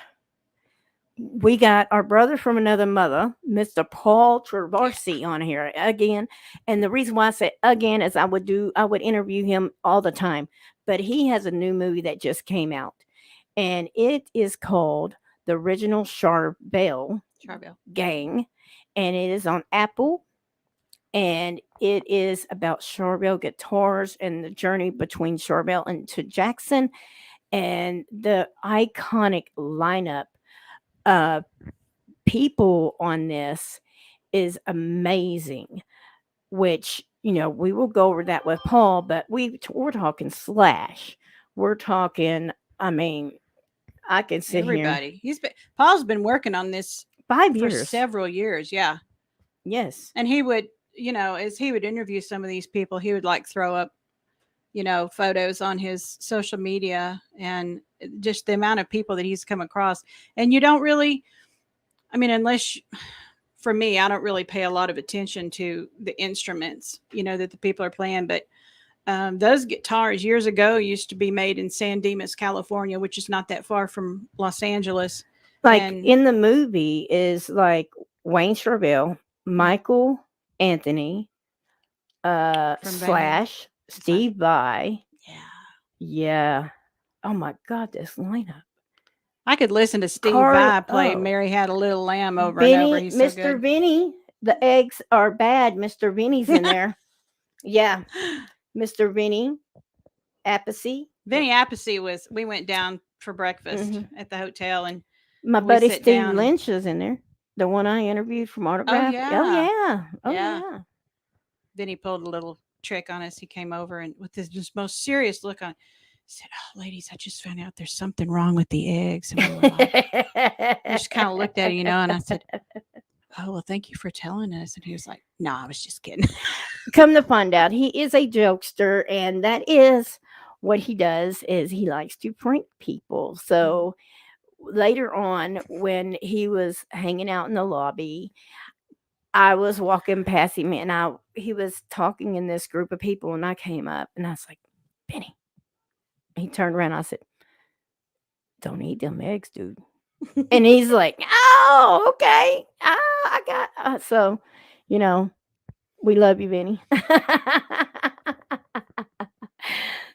we got our brother from another mother, Mr. Paul Travarsi, on here again. And the reason why I say again is I would interview him all the time. But he has a new movie that just came out. And it is called The Original Charbel Charbel. Gang. And it is on Apple. And it is about Charbel guitars and the journey between Charbel and to Jackson and the iconic lineup of people on this is amazing. Which we will go over that with Paul, but we're talking Slash. We're talking. I mean, I can sit here Everybody. Paul's been working on this 5 for years. several years. Yeah. Yes. And he would, as he would interview some of these people, he would like throw up, photos on his social media and just the amount of people that he's come across. And you don't really, for me, I don't really pay a lot of attention to the instruments, that the people are playing. But those guitars years ago used to be made in San Dimas, California, which is not that far from Los Angeles. Like And- in the movie is like Wayne Charbel, Michael Anthony, From Slash, Steve Vai. Yeah. Yeah. Oh my God, this lineup. I could listen to Steve Carl- Vai play oh. Mary Had a Little Lamb over and over. Vinny, He's so Mr. good. Vinny. The eggs are bad. Mr. Vinny's in there. Yeah. Mr. Vinny. Appice. Vinny Appice we went down for breakfast at the hotel, and My we buddy sit Steve down and- Lynch is in there. The one I interviewed from Autograph. yeah. Oh yeah. Oh Yeah. yeah. Vinny pulled a little trick on us. He came over and with this just most serious look on, he said, "Oh, ladies, I just found out there's something wrong with the eggs." And we were like, I just kind of looked at it, and I said, "Oh, well, thank you for telling us." And he was like, "No, I was just kidding." Come to find out, he is a jokester, and that is what he does. Is he likes to prank people. So later on, when he was hanging out in the lobby, I was walking past him, and he was talking in this group of people, and I came up, and I was like, "Benny." He turned around. I said, "Don't eat them eggs, dude." And he's like, "Oh, okay. I got so, we love you, Vinny."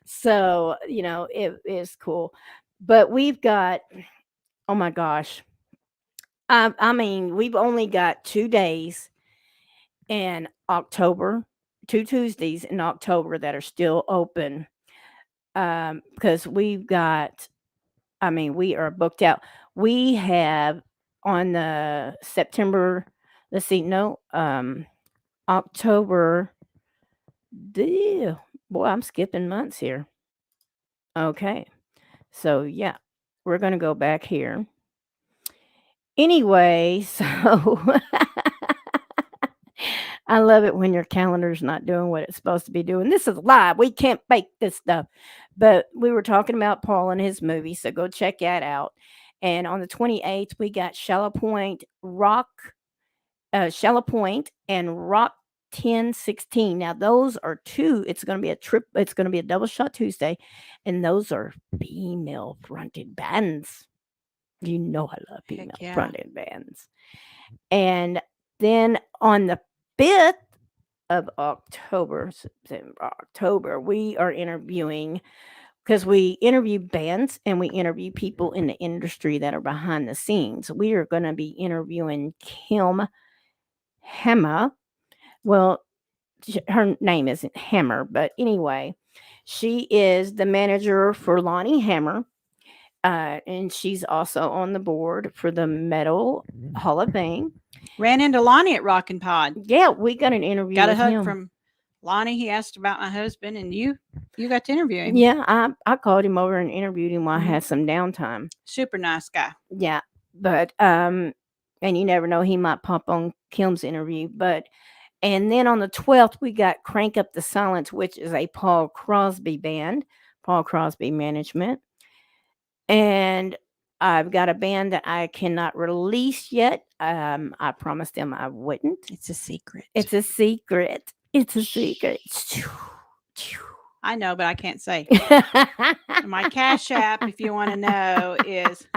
So, it is cool. But we've got, oh my gosh. We've only got 2 days in October, 2 Tuesdays in October that are still open. Because we are booked out. We have on the September, let's see, no, October. Boy, I'm skipping months here. Okay. So, yeah, we're going to go back here. Anyway, so I love it when your calendar's not doing what it's supposed to be doing. This is live. We can't fake this stuff. But we were talking about Paul and his movie, so go check that out. And on the 28th, we got Shallow Point and Rock 1016. Now, those are two. It's going to be a trip. It's going to be a double shot Tuesday. And those are female fronted bands. I love female yeah. fronted bands. And then on the 5th of October, we are interviewing, because we interview bands and we interview people in the industry that are behind the scenes. We are going to be interviewing Kim Hammer. Well, her name isn't Hammer, but anyway, she is the manager for Lonnie Hammer. And she's also on the board for the Metal Hall of Fame. Ran into Lonnie at Rockin' Pod. Yeah, we got an interview. Got a with hug him. from Lonnie. He asked about my husband, and you got to interview him. Yeah, I called him over and interviewed him while Mhm. I had some downtime. Super nice guy. Yeah, but and you never know, he might pop on Kim's interview. And then on the 12th, we got Crank Up the Silence, which is a Paul Crosby band, Paul Crosby Management. And I've got a band that I cannot release yet. I promised them I wouldn't. It's a secret. It's a secret. It's a secret. I know, but I can't say. My Cash App, if you want to know, is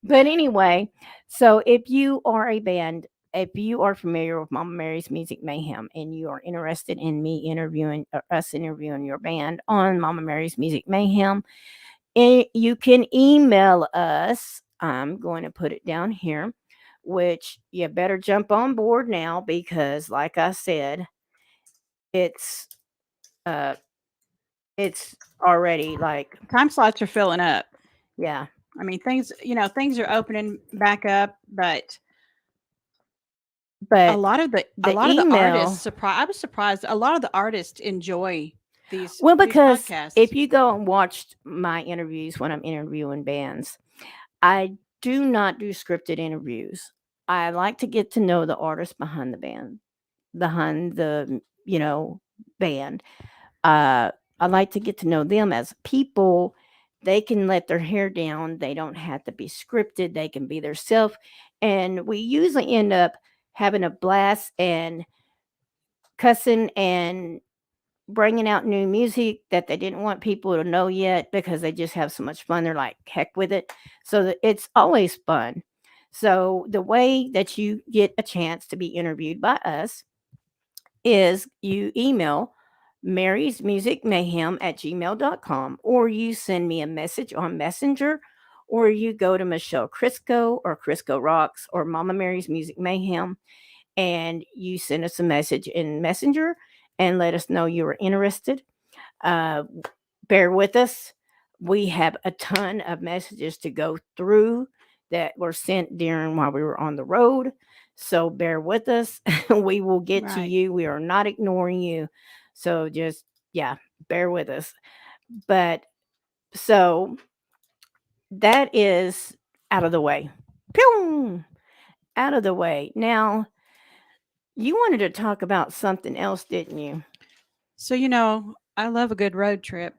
But anyway, so if you are a band, if you are familiar with Mama Mary's Music Mayhem and you are interested in me interviewing or us interviewing your band on Mama Mary's Music Mayhem, you can email us. I'm going to put it down here, which you better jump on board now because, like I said, it's uh it's already like time slots are filling up. yeah. I mean, things are opening back up, but But a lot of the email, artists I was surprised. A lot of the artists enjoy these. well, these because podcasts. if you go and watch my interviews when I'm interviewing bands, I do not do scripted interviews. I like to get to know the artist behind the band, behind the band. I like to get to know them as people. They can let their hair down. They don't have to be scripted. They can be themselves. And we usually end up having a blast and cussing and bringing out new music that they didn't want people to know yet because they just have so much fun. They're like, heck with it. So it's always fun. So the way that you get a chance to be interviewed by us is you email Mary's Music Mayhem at gmail.com, or you send me a message on Messenger, or you go to Michelle Crisco or Crisco Rocks or Mama Mary's Music Mayhem, and you send us a message in Messenger and let us know you are interested. Bear with us. We have a ton of messages to go through that were sent during while we were on the road. So bear with us. We will get to Right. you. We are not ignoring you. So just, bear with us. But so that is out of the way. Pew! Out of the way. Now, you wanted to talk about something else, didn't you? So I love a good road trip.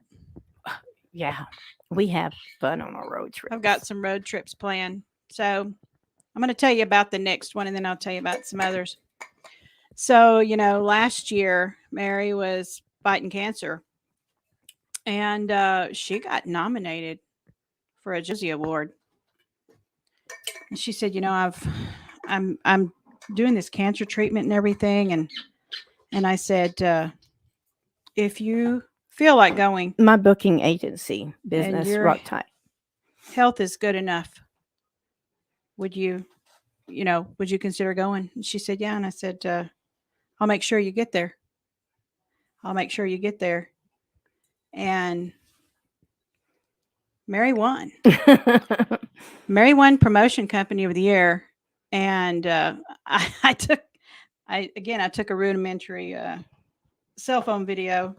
Yeah, we have fun on our road trips. I've got some road trips planned. So I'm going to tell you about the next one, and then I'll tell you about some others. So last year Mary was fighting cancer, and she got nominated for a Josie Award. And she said, I'm doing this cancer treatment and everything, and I said, if you feel like going, My booking agency business, your- Rock Tide. health is good enough, would you consider going? And she said, yeah. And I said, I'll make sure you get there. I'll make sure you get there. And Mary won. Mary won Promotion Company of the Year. And I took a rudimentary cell phone video,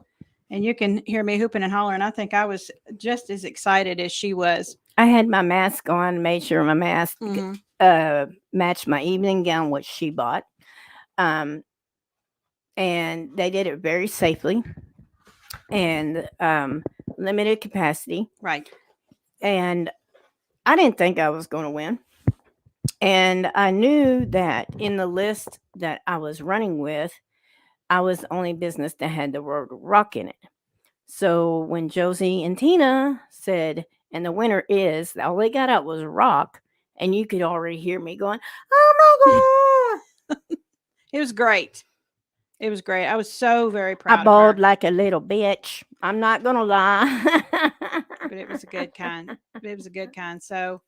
and you can hear me hooping and hollering. I think I was just as excited as she was. I had my mask on, made sure my mask Mhm. matched my evening gown, which she bought. And they did it very safely and limited capacity. Right. And I didn't think I was going to win. And I knew that in the list that I was running with, I was the only business that had the word rock in it. So when Josie and Tina said, and the winner is, all they got out was rock, and you could already hear me going, oh my God. It was great. It was great. I was so very proud I of her. bawled like a little bitch. I'm not going to lie. But it was a good kind. It was a good kind. So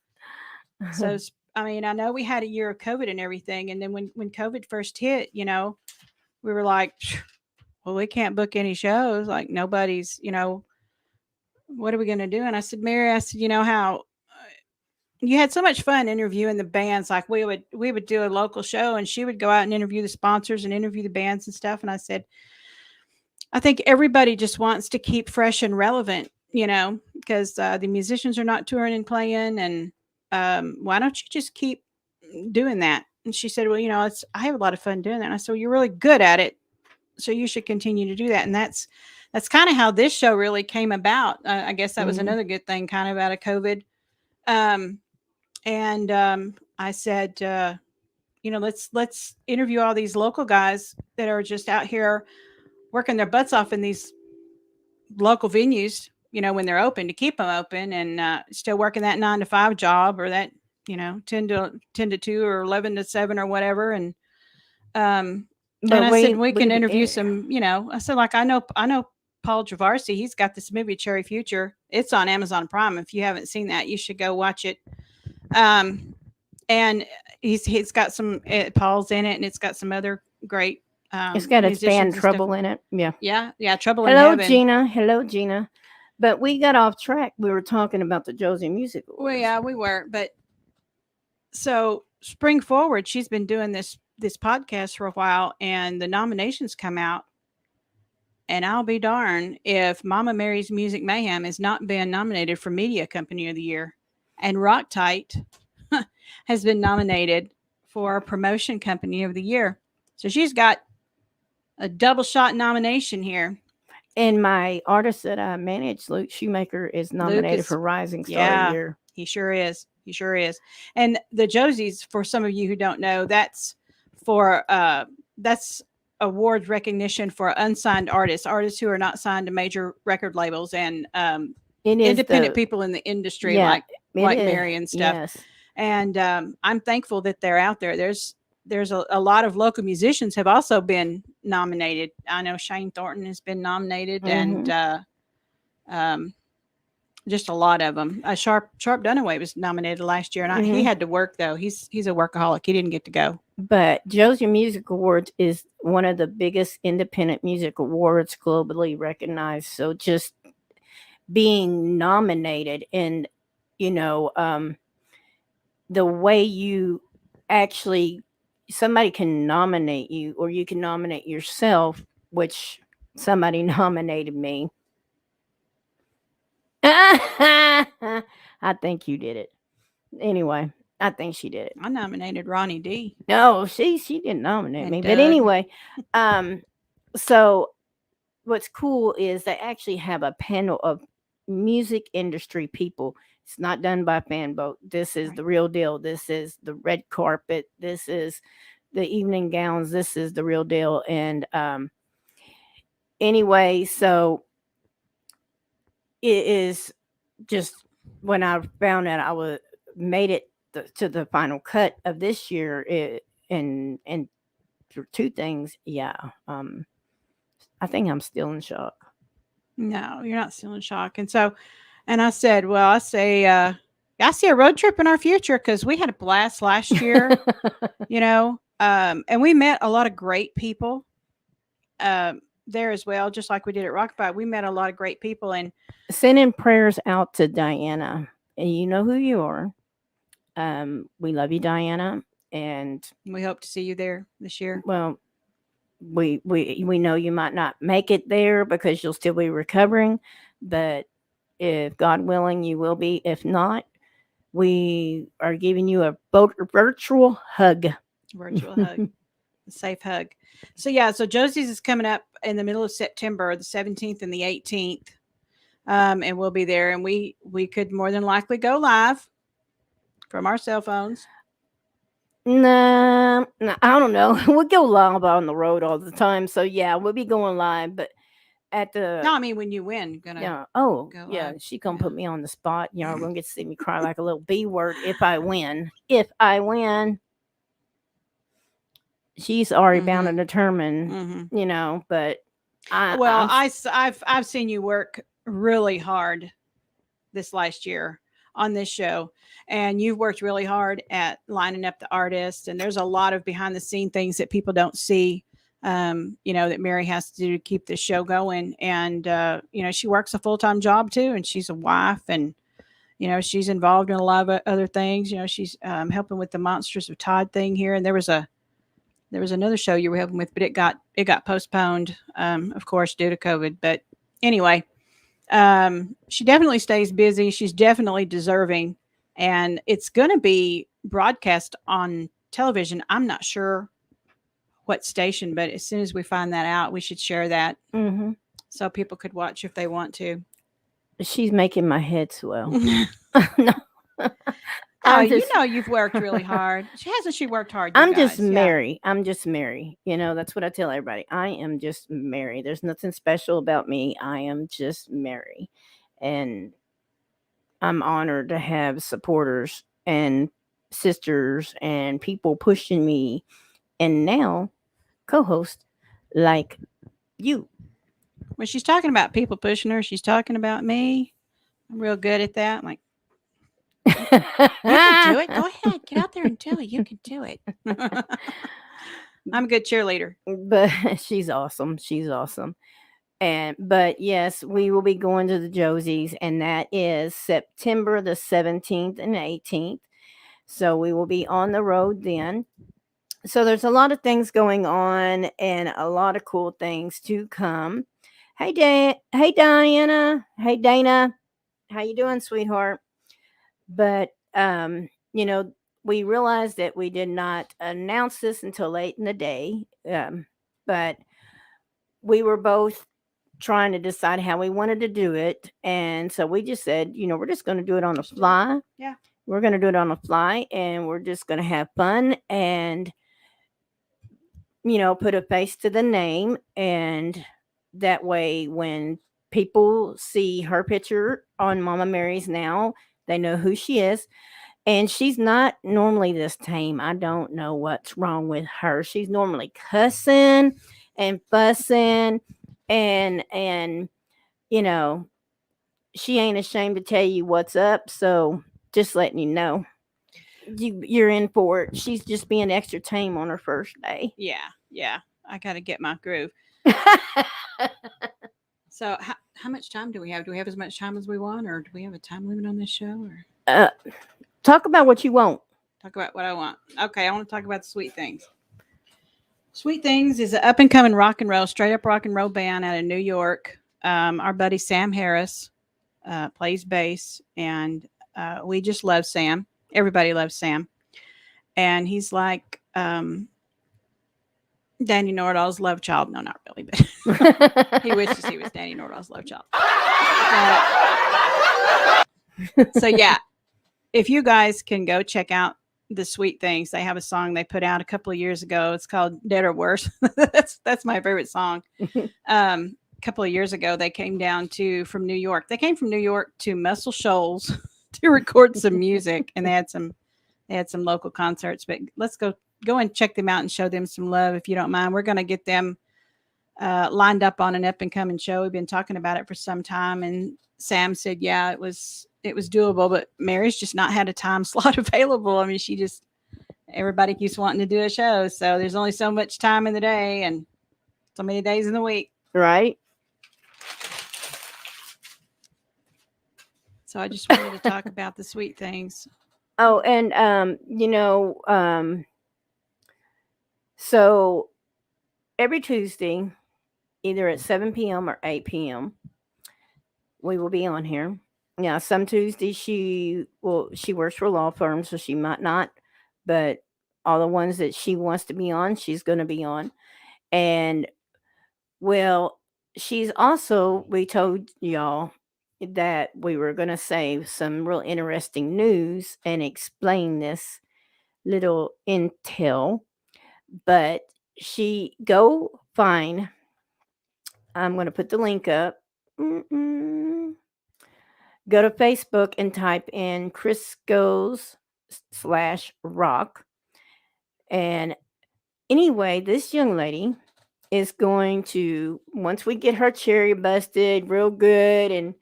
I mean, I know we had a year of COVID and everything, and then when COVID first hit, we were like, well, we can't book any shows. Like nobody's, what are we going to do? And I said, Mary, how you had so much fun interviewing the bands. Like we would do a local show, and she would go out and interview the sponsors and interview the bands and stuff. And I said, I think everybody just wants to keep fresh and relevant, because the musicians are not touring and playing. And why don't you just keep doing that? And she said, well, I have a lot of fun doing that. And I said, well, you're really good at it, so you should continue to do that. And that's kind of how this show really came about. I guess that was another good thing kind of out of COVID. I said, let's interview all these local guys that are just out here working their butts off in these local venues, when they're open, to keep them open, and still working that 9 to 5 job, or that 10 to 2 or 11 to 7 or whatever. And But I said we can yeah. interview some. I said, like, I know Paul Javarsi. He's got this movie Cherry Future. It's on Amazon Prime. If you haven't seen that, you should go watch it. And he's got some Paul's in it, and it's got some other great. It's got its band musicians and Trouble stuff. in it. Yeah. Yeah, Trouble in Hello, Heaven. Gina. Hello, Gina. But we got off track. We were talking about the Josie Music Awards. Well, yeah, we were. But so spring forward, she's been doing this podcast for a while, and the nominations come out. And I'll be darned if Mama Mary's Music Mayhem has not been nominated for Media Company of the Year. And Rock Tight has been nominated for Promotion Company of the Year. So she's got a double shot nomination here. And my artist that I manage, Luke Shoemaker, is nominated is- for Rising Star yeah. Year. He sure is. He sure is. And the Josies, for some of you who don't know, that's awards recognition for unsigned artists who are not signed to major record labels, and It is independent people in the industry, Yeah, like it is. Mary and stuff. Yes. And I'm thankful that they're out there. There's a lot of local musicians have also been nominated. I know Shane Thornton has been nominated, and just a lot of them. Sharp Dunaway was nominated last year, and he had to work though. He's a workaholic. He didn't get to go. But Josie Music Awards is one of the biggest independent music awards globally recognized. So just being nominated, and the way you actually, somebody can nominate you, or you can nominate yourself, which somebody nominated me. I think you did it. Anyway, I think she did it. I nominated Ronnie D. No, she didn't nominate And me. But Doug. anyway, so what's cool is they actually have a panel of music industry people. It's not done by fan vote. This is the real deal. This is the red carpet. This is the evening gowns. This is the real deal. And anyway, so it is just, when I found out I made it to the final cut of this year, and for two things, I think I'm still in shock. No, you're not still in shock. And so, and I said, well, I see a road trip in our future, because we had a blast last year, and we met a lot of great people there as well, just like we did at Rockabye. We met a lot of great people, and sending prayers out to Diana, and you know who you are. We love you, Diana, and we hope to see you there this year. Well, we know you might not make it there because you'll still be recovering, but if God willing, you will be. If not, we are giving you a virtual hug. Virtual hug. A safe hug. So Josie's is coming up in the middle of September, the 17th and the 18th. And we'll be there, and we could more than likely go live from our cell phones. No, I don't know. We'll go live on the road all the time. So yeah, we'll be going live, but at the No, I mean, when you win, gonna yeah. Oh, go yeah. live. She gonna put me on the spot. You're gonna get to see me cry like a little B word if I win. If I win, she's already bound and determined. But I've seen you work really hard this last year on this show, and you've worked really hard at lining up the artists, and there's a lot of behind the scene things that people don't see, that Mary has to do to keep the show going. And she works a full-time job too, and she's a wife, and she's involved in a lot of other things. She's helping with the Monsters of Todd thing here, and there was another show you were helping with, but it got postponed, of course, due to COVID. But anyway, she definitely stays busy. She's definitely deserving, and it's going to be broadcast on television. I'm not sure what station, but as soon as we find that out, we should share that so people could watch if they want to. She's making my head swell. No. Oh, I'm you just- know you've worked really hard. Hasn't she worked hard? You I'm just guys? Yeah. Mary. I'm just Mary. That's what I tell everybody. I am just Mary. There's nothing special about me. I am just Mary. And I'm honored to have supporters and sisters and people pushing me, and now co-host like you. When she's talking about people pushing her, she's talking about me. I'm real good at that. I'm like, you can do it. Go ahead. Get out there and do it. You can do it. I'm a good cheerleader. But she's awesome. She's awesome. But yes, we will be going to the Josies, and that is September the 17th and 18th. So we will be on the road then. So there's a lot of things going on and a lot of cool things to come. Hey hey Diana, hey Dana, how you doing, sweetheart? But we realized that we did not announce this until late in the day. But we were both trying to decide how we wanted to do it, and so we just said, we're just going to do it on the Just do it. fly. Yeah. We're going to do it on the fly, and we're just going to have fun and put a face to the name, and that way when people see her picture on Mama Mary's now, they know who she is. And she's not normally this tame. I don't know what's wrong with her. She's normally cussing and fussing, and she ain't ashamed to tell you what's up. So just letting you know, you're in for it. She's just being extra tame on her first day. Yeah. I got to get my groove. So, how much time do we have? Do we have as much time as we want, or do we have a time limit on this show? Or Talk about what you want. talk about what I want. Okay, I want to talk about the Sweet Things. Sweet Things is an up and coming rock and roll, straight up rock and roll band out of New York. Our buddy Sam Harris plays bass, and we just love Sam. Everybody loves Sam, and he's like Danny Nordall's love child. No, not really, but he wishes he was Danny Nordall's love child. So yeah, if you guys can go check out the Sweet Things, they have a song they put out a couple of years ago. It's called Dead or Worse. that's my favorite song. A couple of years ago, they came down from New York. They came from New York to Muscle Shoals to record some music, and they had some local concerts. But let's go and check them out and show them some love if you don't mind. We're going to get them lined up on an up and coming show. We've been talking about it for some time, and Sam said, yeah, it was doable, but Mary's just not had a time slot available. I mean, everybody keeps wanting to do a show, so there's only so much time in the day and so many days in the week. Right. So I just wanted to talk about the Sweet Things. Oh, and so every Tuesday, either at 7 p.m. or 8 p.m., we will be on here. Yeah, some Tuesdays she works for a law firm, so she might not, but all the ones that she wants to be on, she's going to be on. And well, we told y'all that we were going to save some real interesting news and explain this little intel, but go find, I'm going to put the link up. Go to Facebook and type in Crisco's /rock. And anyway, this young lady is going to, once we get her cherry busted real good, and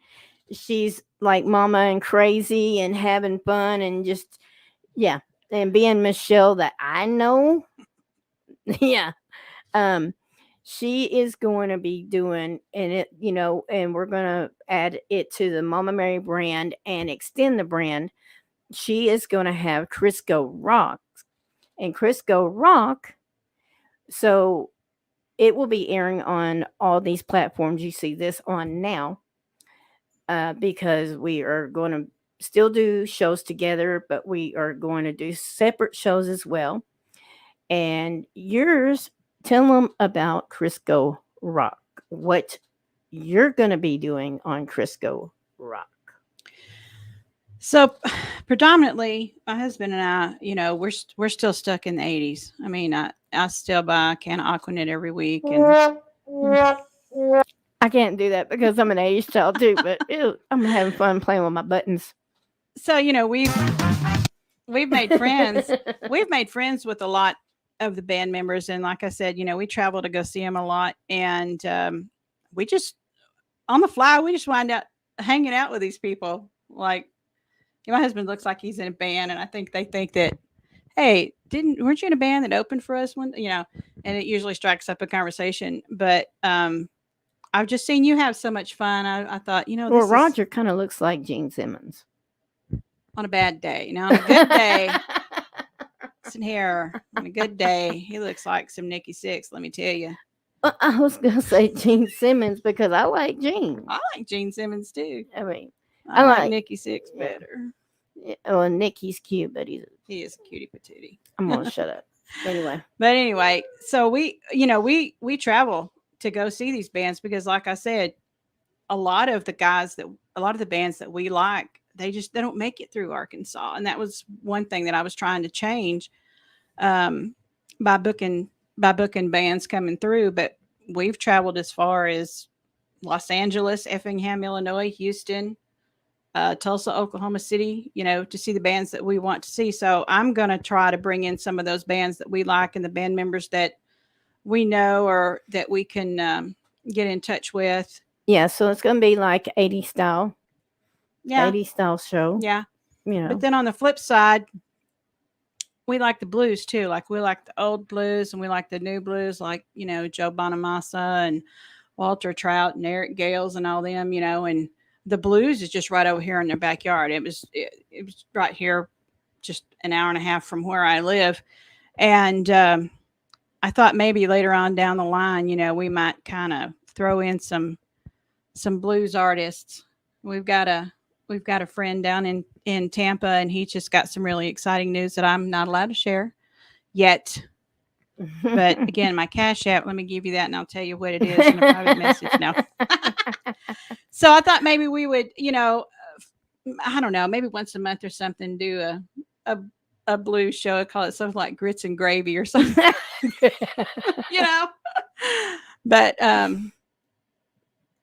she's like mama and crazy and having fun and just, yeah, and being Michelle that I know. Yeah. She is going to be doing, and and we're going to add it to the Mama Mary brand and extend the brand. She is going to have Crisco Rock, and Crisco Rock. So it will be airing on all these platforms you see this on now, because we are going to still do shows together, but we are going to do separate shows as well. And tell them about Crisco Rock, what you're going to be doing on Crisco Rock. So predominantly my husband and I, we're still stuck in the 80s. I mean, I still buy a can of Aquanet every week, and I can't do that because I'm an 80s child too, but I'm having fun playing with my buttons. so we've made friends. We've made friends with a lot of the band members, and like I said, we travel to go see them a lot, and we just on the fly we just wind up hanging out with these people. Like my husband looks like he's in a band, and I think they think that, hey, weren't you in a band that opened for us one? And it usually strikes up a conversation. But I've just seen you have so much fun. I thought, Well, this is Roger kind of looks like Gene Simmons. on a bad day. Now on a good day, listen here, on a good day, he looks like some Nikki Sixx. Let me tell you, Well, I was gonna say Gene Simmons because I like Gene. I like Gene Simmons too. I mean, I I like like- Nikki Sixx yeah. better. well, Nicky's cute, but He is a cutie patootie. I'm gonna shut up. Anyway, But anyway, so we travel to go see these bands because, like I said, a lot of the bands that we like, they don't make it through Arkansas, and that was one thing that I was trying to change by booking bands coming through. But we've traveled as far as Los Angeles, Effingham, Illinois, Houston, Tulsa, Oklahoma City, to see the bands that we want to see. So I'm going to try to bring in some of those bands that we like and the band members that we know or that we can get in touch with. yeah. So it's gonna be like 80s style, Yeah. 80s style show. Yeah. You know. But then on the flip side, we like the blues too. Like we like the old blues and we like the new blues, like, Joe Bonamassa and Walter Trout and Eric Gales and all them, and the blues is just right over here in their backyard. It was right here, just an hour and a half from where I live. And I thought maybe later on down the line, we might kind of throw in some blues artists. We've got a friend down in Tampa, and he just got some really exciting news that I'm not allowed to share yet. But again, my Cash App, let me give you that and I'll tell you what it is in a private message now. So I thought maybe we would, I don't know, maybe once a month or something, do a blues show. Call it something like Grits and Gravy or something, But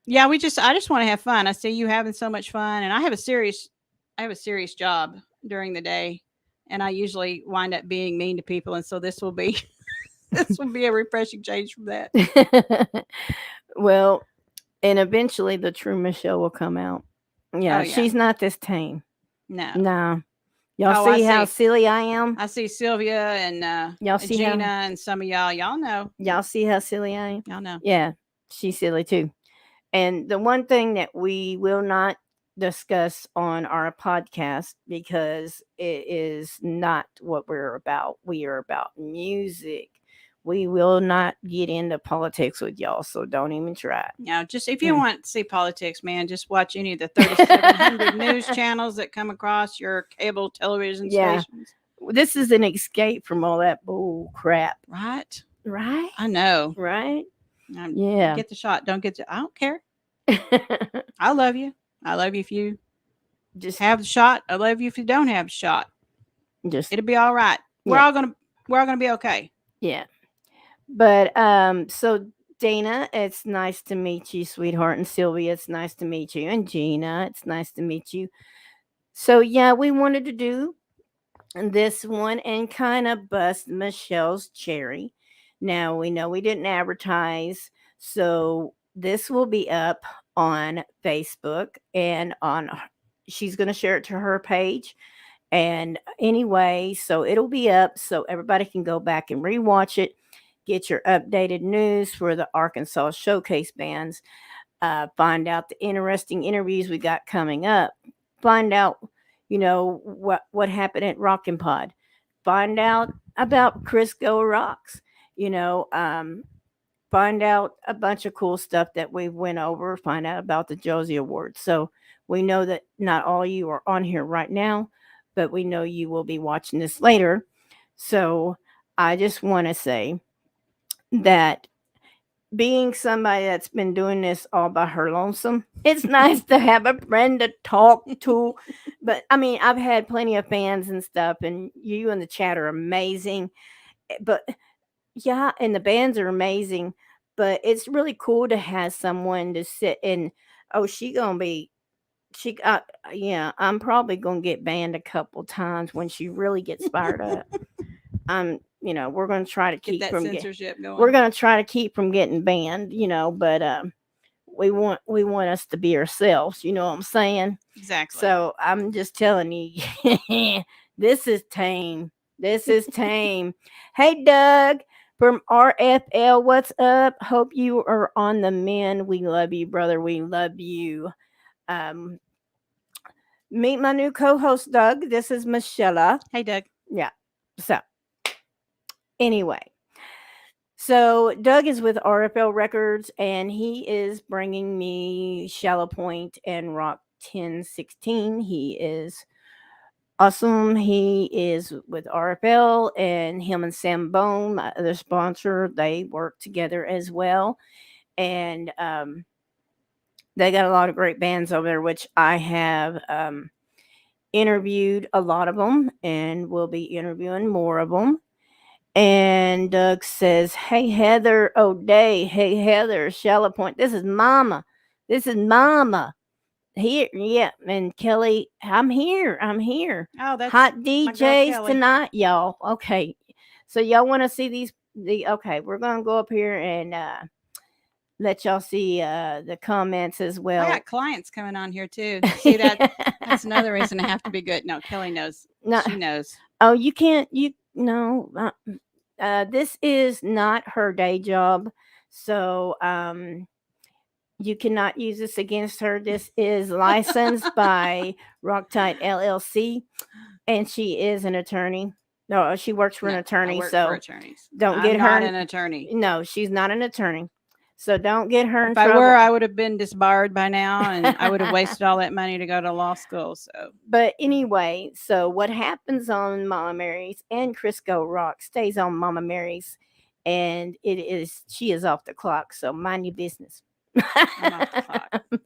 yeah, I just want to have fun. I see you having so much fun, and I have a serious job during the day, and I usually wind up being mean to people, and so this will be a refreshing change from that. Well, and eventually the true Michelle will come out. Yeah, Oh, yeah. she's not this tame. No. No. Y'all Oh, I see how see. silly I am? I see Sylvia and Y'all see Gina how and some of y'all know. y'all see how silly I am? Y'all know. Yeah, she's silly too. And the one thing that we will not discuss on our podcast, because it is not what we're about. We are about music. We will not get into politics with y'all, so don't even try. Now, just if you want to see politics, man, just watch any of the 3,700 news channels that come across your cable television Yeah. stations. This is an escape from all that bull crap, Right? right? I know. Right? Um, Yeah. Get the shot. Don't get the. I don't care. I love you. I love you if you just have the shot. I love you if you don't have the shot. just It'll be all right. We're Yeah. all gonna be okay. yeah. But so Dana, it's nice to meet you, sweetheart, and Sylvia, it's nice to meet you, and Gina, it's nice to meet you. So yeah, we wanted to do this one and kind of bust Michelle's cherry. Now we know we didn't advertise, so this will be up on Facebook and she's going to share it to her page. And anyway, so it'll be up so everybody can go back and rewatch it, get your updated news for the Arkansas Showcase bands, find out the interesting interviews we got coming up, find out, what happened at Rockin' Pod, find out about Crisco Rocks, find out a bunch of cool stuff that we went over, find out about the Josie Awards. So we know that not all you are on here right now, but we know you will be watching this later. So I just want to say that being somebody that's been doing this all by her lonesome, it's nice to have a friend to talk to. But I mean, I've had plenty of fans and stuff, and you and the chat are amazing. But yeah, and the bands are amazing. But it's really cool to have someone to sit and, oh, she gonna be she yeah, I'm probably gonna get banned a couple times when she really gets fired up. We're gonna try to Get keep that from censorship going. we're gonna try to keep from getting banned, but we want us to be ourselves, you know what I'm saying? Exactly. So I'm just telling you, this is tame. This is tame. Hey Doug from RFL, what's up? Hope you are on the mend. We love you, brother. We love you. Um, Meet my new co-host, Doug. This is Michelle. Hey, Doug. Yeah. So anyway, so Doug is with RFL Records, and he is bringing me Shallow Point and Rock 1016. He is awesome. He is with RFL, and him and Sam Bone, my other sponsor, they work together as well. And they got a lot of great bands over there, which I have interviewed a lot of them, and will be interviewing more of them. And Doug says, "Hey Heather O'Day, hey Heather, Shallow Point. This is Mama. This is Mama. Here, yeah." And Kelly, I'm here. I'm here. Oh, that's Hot my girl DJs Kelly. tonight, y'all. Okay, so y'all want to see okay, we're gonna go up here and let y'all see the comments as I well. got clients coming on here too. See that? That's another reason I have to be good. No, Kelly knows. No, She knows. oh, you can't. You no. This is not her day job, so you cannot use this against her. This is licensed by Rocktide LLC, and she is an attorney. No, she works for an No, I attorney, work so for attorneys. don't I'm get not her. an attorney. No, she's not an attorney, so don't get her in If I trouble. were, I would have been disbarred by now, and I would have wasted all that money to go to law school. So But anyway, so what happens on Mama Mary's and Crisco Rock stays on Mama Mary's, and she is off the clock. So mind your business. I'm off the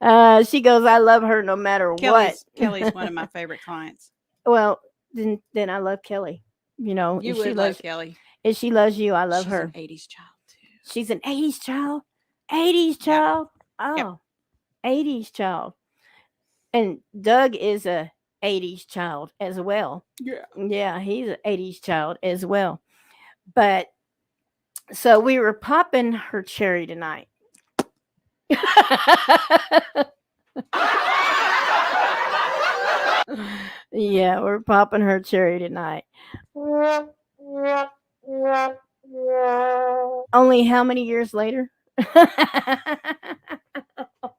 clock. She goes, "I love her no matter Kelly's one of my favorite clients. Well, then I love Kelly. You know, You if she would love loves Kelly. if she loves you, I love She's her. an 80s child too. She's an 80s child. 80s child. Oh, 80s child. And Doug is a 80s child as well. Yeah. Yeah, he's an 80s child as well. But so we were popping her cherry tonight. Yeah, we're popping her cherry tonight. Only how many years later?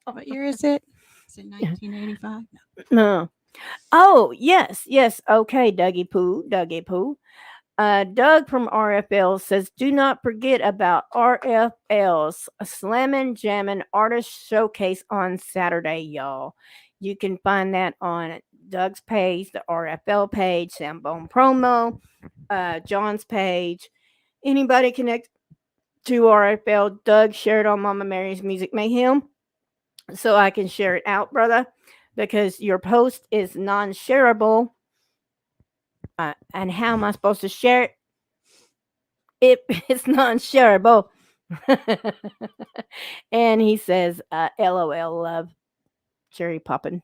What year is it? Is it 1985? No. Oh, yes, yes. Okay, Dougie Poo, Dougie Poo. Doug from RFL says, "Do not forget about RFL's Slammin' Jammin' Artist Showcase on Saturday, y'all. You can find that on Doug's page, the RFL page, Sambone Promo, John's page. Anybody connect to RFL, Doug shared on Mama Mary's Music Mayhem, so I can share it out, brother, because your post is non-shareable. And how am I supposed to share it? It's non-shareable." And he says, "LOL, love, cherry poppin'."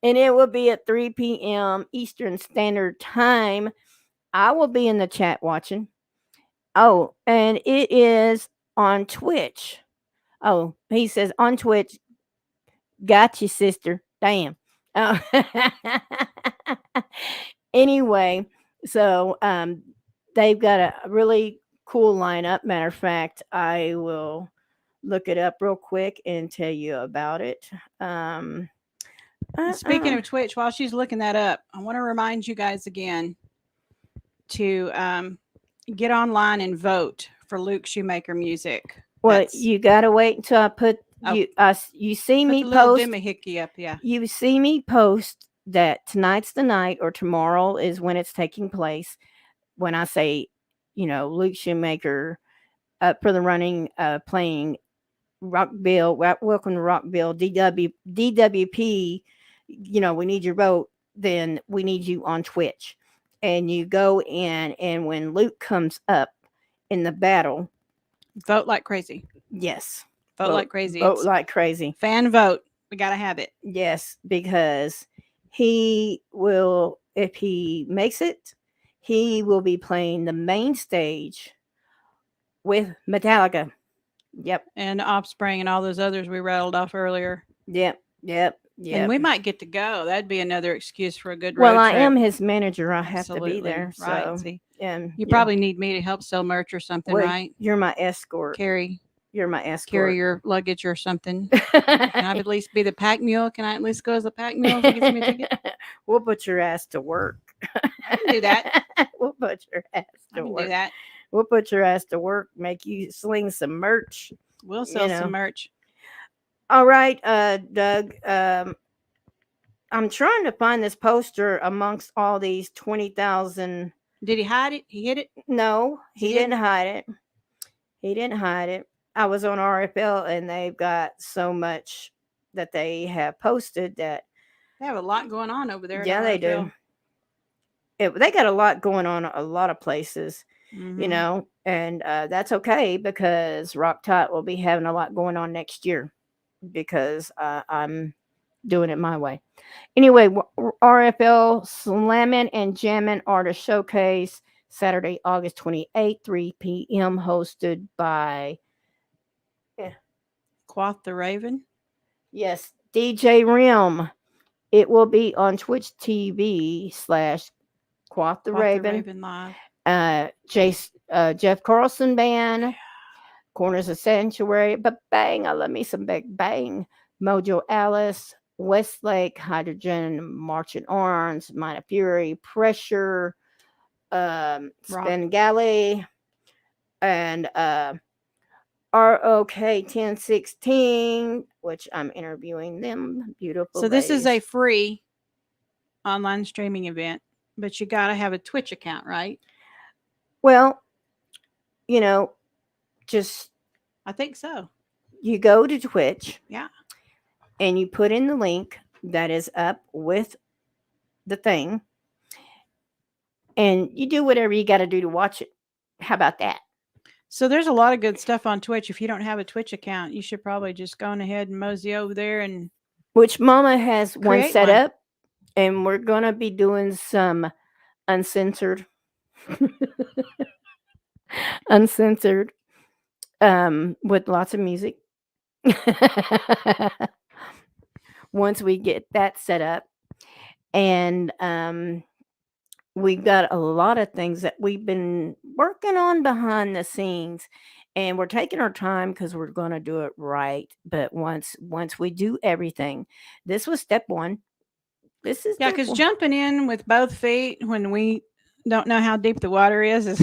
And it will be at 3 p.m. Eastern Standard Time. I will be in the chat watching. Oh, and it is on Twitch. Oh, he says on Twitch. Got you, sister. Damn. Oh. Anyway, so they've got a really cool lineup. Matter of fact, I will look it up real quick and tell you about it. And speaking of Twitch, while she's looking that up, I want to remind you guys again to get online and vote for Luke Shoemaker Music. well, That's- you gotta wait until I put Oh. you see put me the little post. doohickey up, yeah. You see me post that tonight's the night or tomorrow is when it's taking place. When I say, Luke Shoemaker for the running, playing Rockville, welcome to Rockville, DWP. You know, we need your vote. Then we need you on Twitch, and you go in, and when Luke comes up in the battle, Vote like crazy. yes, Vote like crazy. vote It's like crazy. fan vote. We gotta have it. Yes, because he will, if he makes it, he will be playing the main stage with Metallica. Yep, And Offspring and all those others we rattled off earlier. yep, yep, And yep. we might get to go. That'd be another excuse for a good road Well, I trip. am his manager. I have Absolutely. to be there. Right. So, See, and you probably need me to help sell merch or something, well, right? you're my escort. Carry You're my escort. carry your luggage or something. Can I at least be the pack mule? Can I at least go as a pack mule if he gets me a ticket? We'll put your ass to work. I can do that. We'll put your ass I to can work. do that. We'll put your ass to work. Make you sling some merch. We'll sell know. some merch. All right, Doug. I'm trying to find this poster amongst all these 20,000. Did he hide it? He hid it? No, he He didn't didn't? hide it. He didn't hide it. I was on RFL, and they've got so much that they have posted that They have a lot going on over there. at yeah, they do. RFL. They got a lot going on a lot of places, you Mhm. know, and that's okay because Rock Tot will be having a lot going on next year because I'm doing it my way. Anyway, RFL Slamming and Jamming Artist Showcase, Saturday, August 28th, 3 p.m., hosted by, Quoth the Raven. yes, DJ Rim. It will be on Twitch TV / Quoth the Quoth Raven. Live. Jeff Carlson Band, Corners of Sanctuary, but bang, I love me some Big Bang, Mojo Alice, Westlake, Hydrogen, Marching Arms, Mina Fury, Pressure, Spengali, and ROK 1016, which I'm interviewing them. Beautiful. So this is a ladies. free online streaming event, but you got to have a Twitch account, right? Well, you know, just I think so. you go to Twitch. Yeah. And you put in the link that is up with the thing, and you do whatever you got to do to watch it. How about that? So there's a lot of good stuff on Twitch. If you don't have a Twitch account, you should probably just go on ahead and mosey over there and Which Mama has one Create set one. up, and we're gonna be doing some uncensored, with lots of music. Once we get that set up, and we've got a lot of things that we've been working on behind the scenes, and we're taking our time because we're going to do it right. But once we do everything, this was step one. This is yeah, step because one. jumping in with both feet when we don't know how deep the water is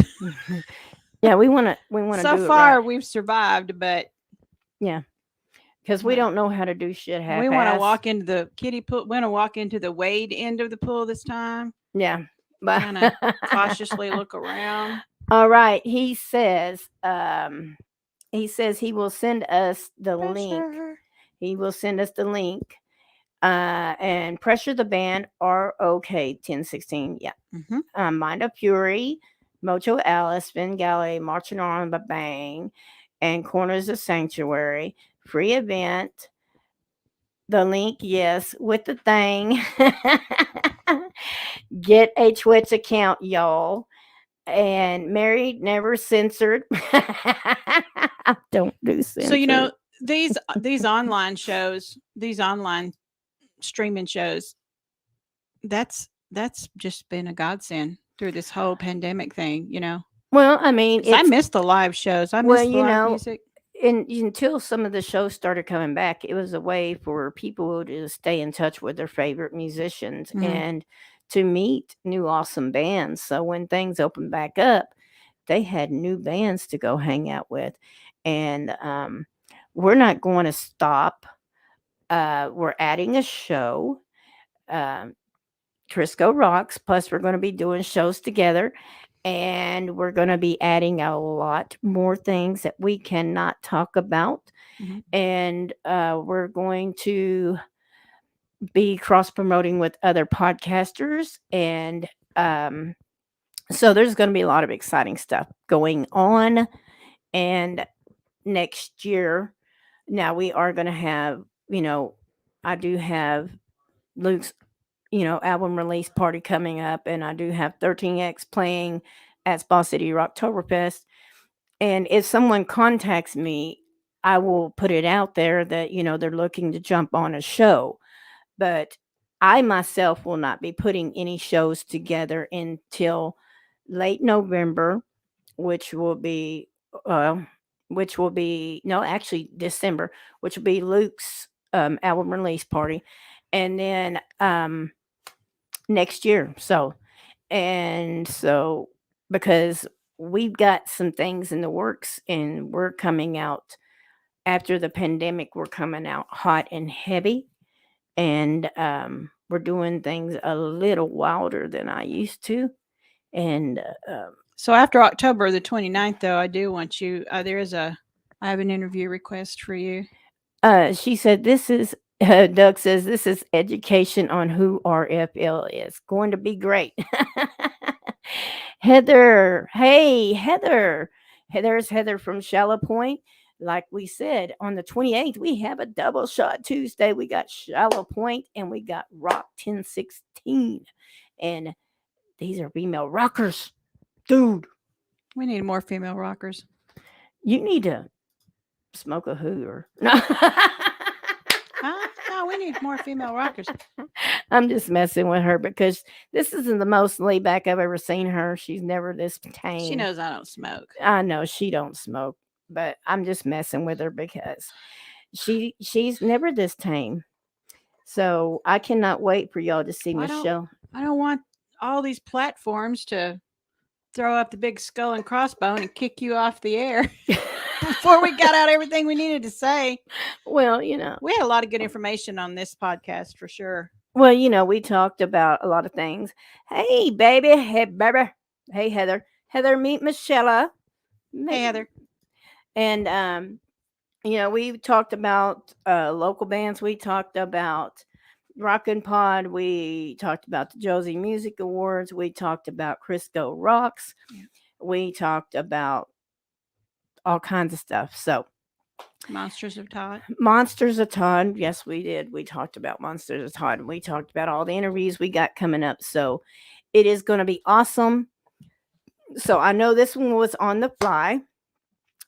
Yeah, we want to so do far it right. we've survived, but Because we don't know how to do shit half. we want to walk into the kiddie pool. We want to walk into the wade end of the pool this time. Yeah, but Kind of cautiously look around. All right, he says he will send us the link. Pressure. He will send us the link. And Pressure the Band, ROK 1016. Yeah. Mhm. Mind of Fury, Mojo Alice, Spengali, Marching On the Bang, and Corners of Sanctuary. Free event. The link, yes, with the thing. Get a Twitch account, y'all. And Married, Never Censored. Don't do censored. So you know these online shows, these online streaming shows, that's just been a godsend through this whole pandemic thing. You know, Well, I mean, 'Cause I miss the live shows. I miss well, the you live know, music. until some of the shows started coming back, it was a way for people to stay in touch with their favorite musicians Mhm. and to meet new awesome bands. So when things opened back up, they had new bands to go hang out with. And we're not going to stop. We're adding a show, Crisco Rocks, plus we're going to be doing shows together. and we're going to be adding a lot more things that we cannot talk about. Mhm. And we're going to be cross promoting with other podcasters. And so there's going to be a lot of exciting stuff going on. And next year, now we are going to have, I do have Luke's, album release party coming up, and I do have 13X playing at Spa City Rocktoberfest. And if someone contacts me, I will put it out there that, they're looking to jump on a show. But I myself will not be putting any shows together until late November, which will be, uh, no, actually December, which will be Luke's album release party, and then next year. So because we've got some things in the works, and we're coming out after the pandemic, we're coming out hot and heavy, and we're doing things a little wilder than I used to. And So after October the 29th, though, I do want you. I have an interview request for you. she said, "This is." Doug says, "This is education on who RFL is. Going to be great." Heather, hey Heather, Heather's Heather from Shallow Point. Like we said, on the 28th, we have a double shot Tuesday. We got Shallow Point and we got Rock 1016, and these are female rockers, dude. We need more female rockers. You need to smoke a hooter. No, we need more female rockers. I'm just messing with her because this isn't the most laid back I've ever seen her. She's never this tame. She knows I don't smoke. I know she don't smoke, but I'm just messing with her because she's never this tame. So I cannot wait for y'all to see I don't- Michelle. I don't want all these platforms to throw up the big skull and crossbone and kick you off the air before we got out everything we needed to say. Well, We had a lot of good information on this podcast for sure. we talked about a lot of things. Hey, baby. Hey, baby. Hey, Heather. Heather, meet Michelle. Hey, Heather. And we talked about local bands. We talked about Rockin' Pod. We talked about the Josie Music Awards. We talked about Crisco Rocks. Yeah. We talked about all kinds of stuff. So Monsters of Todd. Monsters of Todd. Yes, we did. We talked about Monsters of Todd. And we talked about all the interviews we got coming up. So it is going to be awesome. So I know this one was on the fly.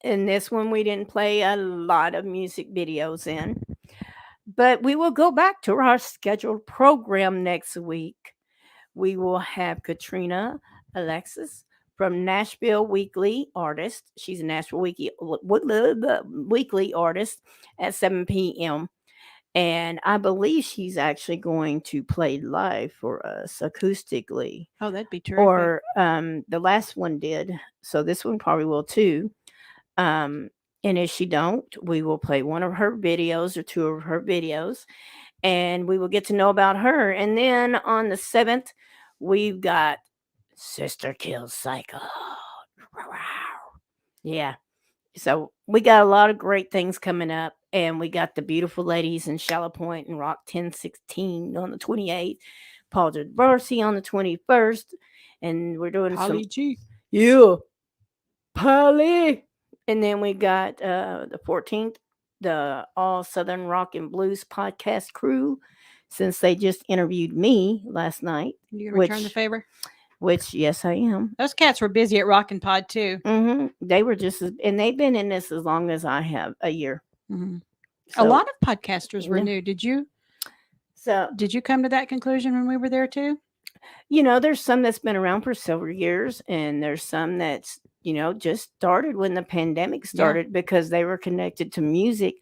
And this one we didn't play a lot of music videos in. But we will go back to our scheduled program next week. We will have Katrina Alexis from Nashville Weekly Artist. She's a Nashville Weekly Artist at 7 p.m. And I believe she's actually going to play live for us acoustically. Oh, that'd be terrific. Or the last one did. So this one probably will too. And if she don't, we will play one of her videos or two of her videos, and we will get to know about her. And then on the 7th, we've got Sister Kills Psycho. Yeah. So we got a lot of great things coming up, and we got the beautiful ladies in Shallow Point and Rock 1016 on the 28th, Paul Darcy on the 21st, and we're doing Polly G. Yeah. Polly. And then we got the 14th, the All Southern Rock and Blues podcast crew, since they just interviewed me last night. You gonna return the favor? Which, yes, I am. Those cats were busy at Rockin' Pod too. They were and they've been in this as long as I have, a year. Mm-hmm. So, A lot of podcasters were yeah. new. Did you So, come to that conclusion when we were there too? there's some that's been around for several years, and there's some that's, just started when the pandemic started because they were connected to music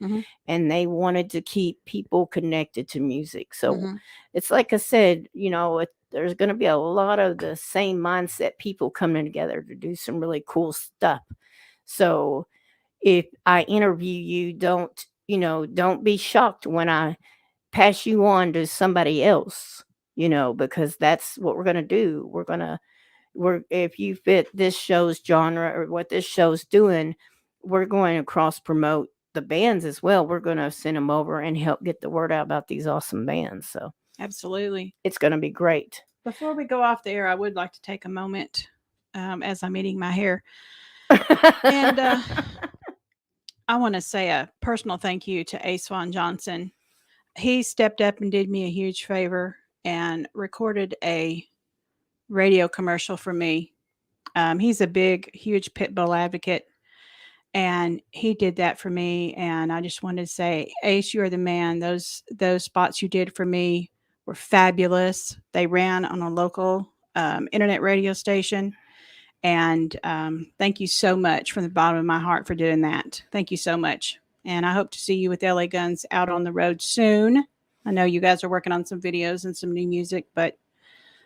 and they wanted to keep people connected to music. So it's like I said, there's going to be a lot of the same mindset people coming together to do some really cool stuff. So if I interview you, don't be shocked when I pass you on to somebody else, because that's what we're going to do. We're going to, if you fit this show's genre or what this show's doing, we're going to cross promote the bands as well. We're going to send them over and help get the word out about these awesome bands. So Absolutely. it's going to be great. Before we go off the air, I would like to take a moment as I'm eating my hair. And I want to say a personal thank you to Ace Von Johnson. He stepped up and did me a huge favor and recorded a radio commercial for me. He's a big, huge pit bull advocate, and he did that for me. And I just wanted to say, Ace, you are the man. Those spots you did for me were fabulous. They ran on a local internet radio station. And thank you so much from the bottom of my heart for doing that. Thank you so much. And I hope to see you with LA Guns out on the road soon. I know you guys are working on some videos and some new music, but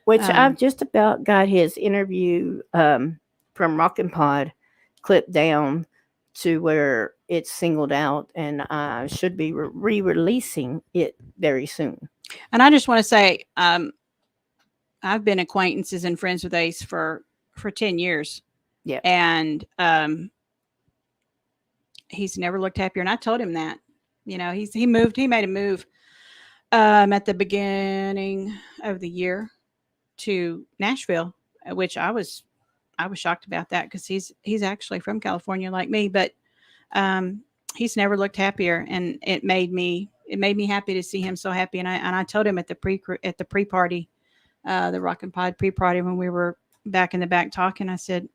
Which I've just about got his interview from Rockin' Pod clipped down to where it's singled out, and I should be re-releasing it very soon. and I just want to say, I've been acquaintances and friends with Ace for 10 years. Yeah. And he's never looked happier. And I told him that, he made a move at the beginning of the year to Nashville, which I was shocked about that because he's actually from California like me, but he's never looked happier, and it made me happy to see him so happy. And I told him at the pre-party, the Rockin' Pod pre-party, when we were back in the back talking, I said,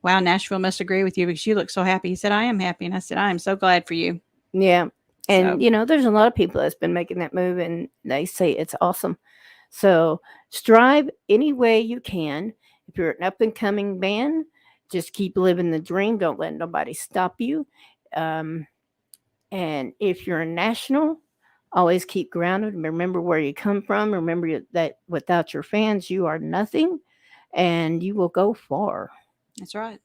wow, Nashville must agree with you because you look so happy. He said, I am happy. And I said, I am so glad for you. Yeah. And, So- there's a lot of people that's been making that move, and they say it's awesome. So strive any way you can. If you're an up and coming band, just keep living the dream. Don't let nobody stop you. And if you're a national, always keep grounded. Remember where you come from. Remember that without your fans, you are nothing, and you will go far. That's right.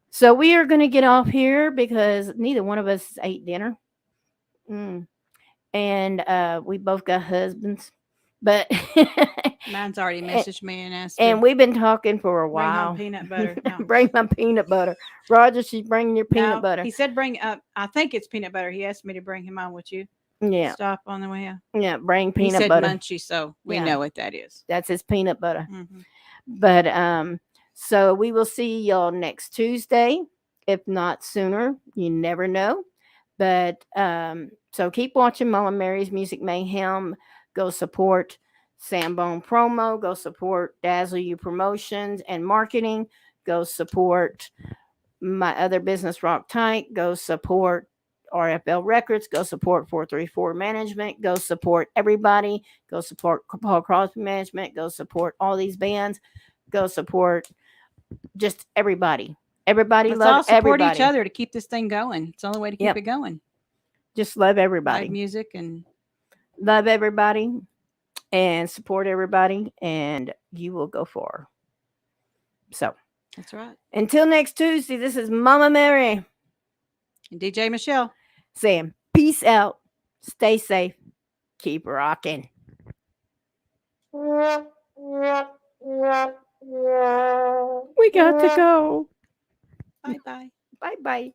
So we are going to get off here because neither one of us ate dinner. And we both got husbands. But Mine's already messaged me and asked and to we've been talking for a bring while. home peanut butter. No. Bring my peanut butter. Roger, she's bringing your peanut No, butter. He said bring up. I think it's peanut butter. He asked me to bring him on with you. Yeah. Stop on the way out. Yeah, bring He peanut said butter. munchy, so we Yeah. know what that is. That's his peanut butter. Mm-hmm. But so we will see y'all next Tuesday, if not sooner. You never know. But so keep watching Mama Mary's Music Mayhem. Go support Sambone Promo. Go support Dazzle You Promotions and Marketing. Go support my other business, Rock Tight. Go support RFL Records. Go support 434 Management. Go support everybody. Go support Paul Crosby Management. Go support all these bands. Go support just everybody. Everybody Let's all love support everybody. each other to keep this thing going. It's the only way to keep Yep. it going. Just love Live everybody. music and Love everybody and support everybody, and you will go far. So that's right. until next Tuesday, this is Mama Mary And DJ Michelle. saying peace out. Stay safe. Keep rocking. We got to go. Bye bye. Bye bye.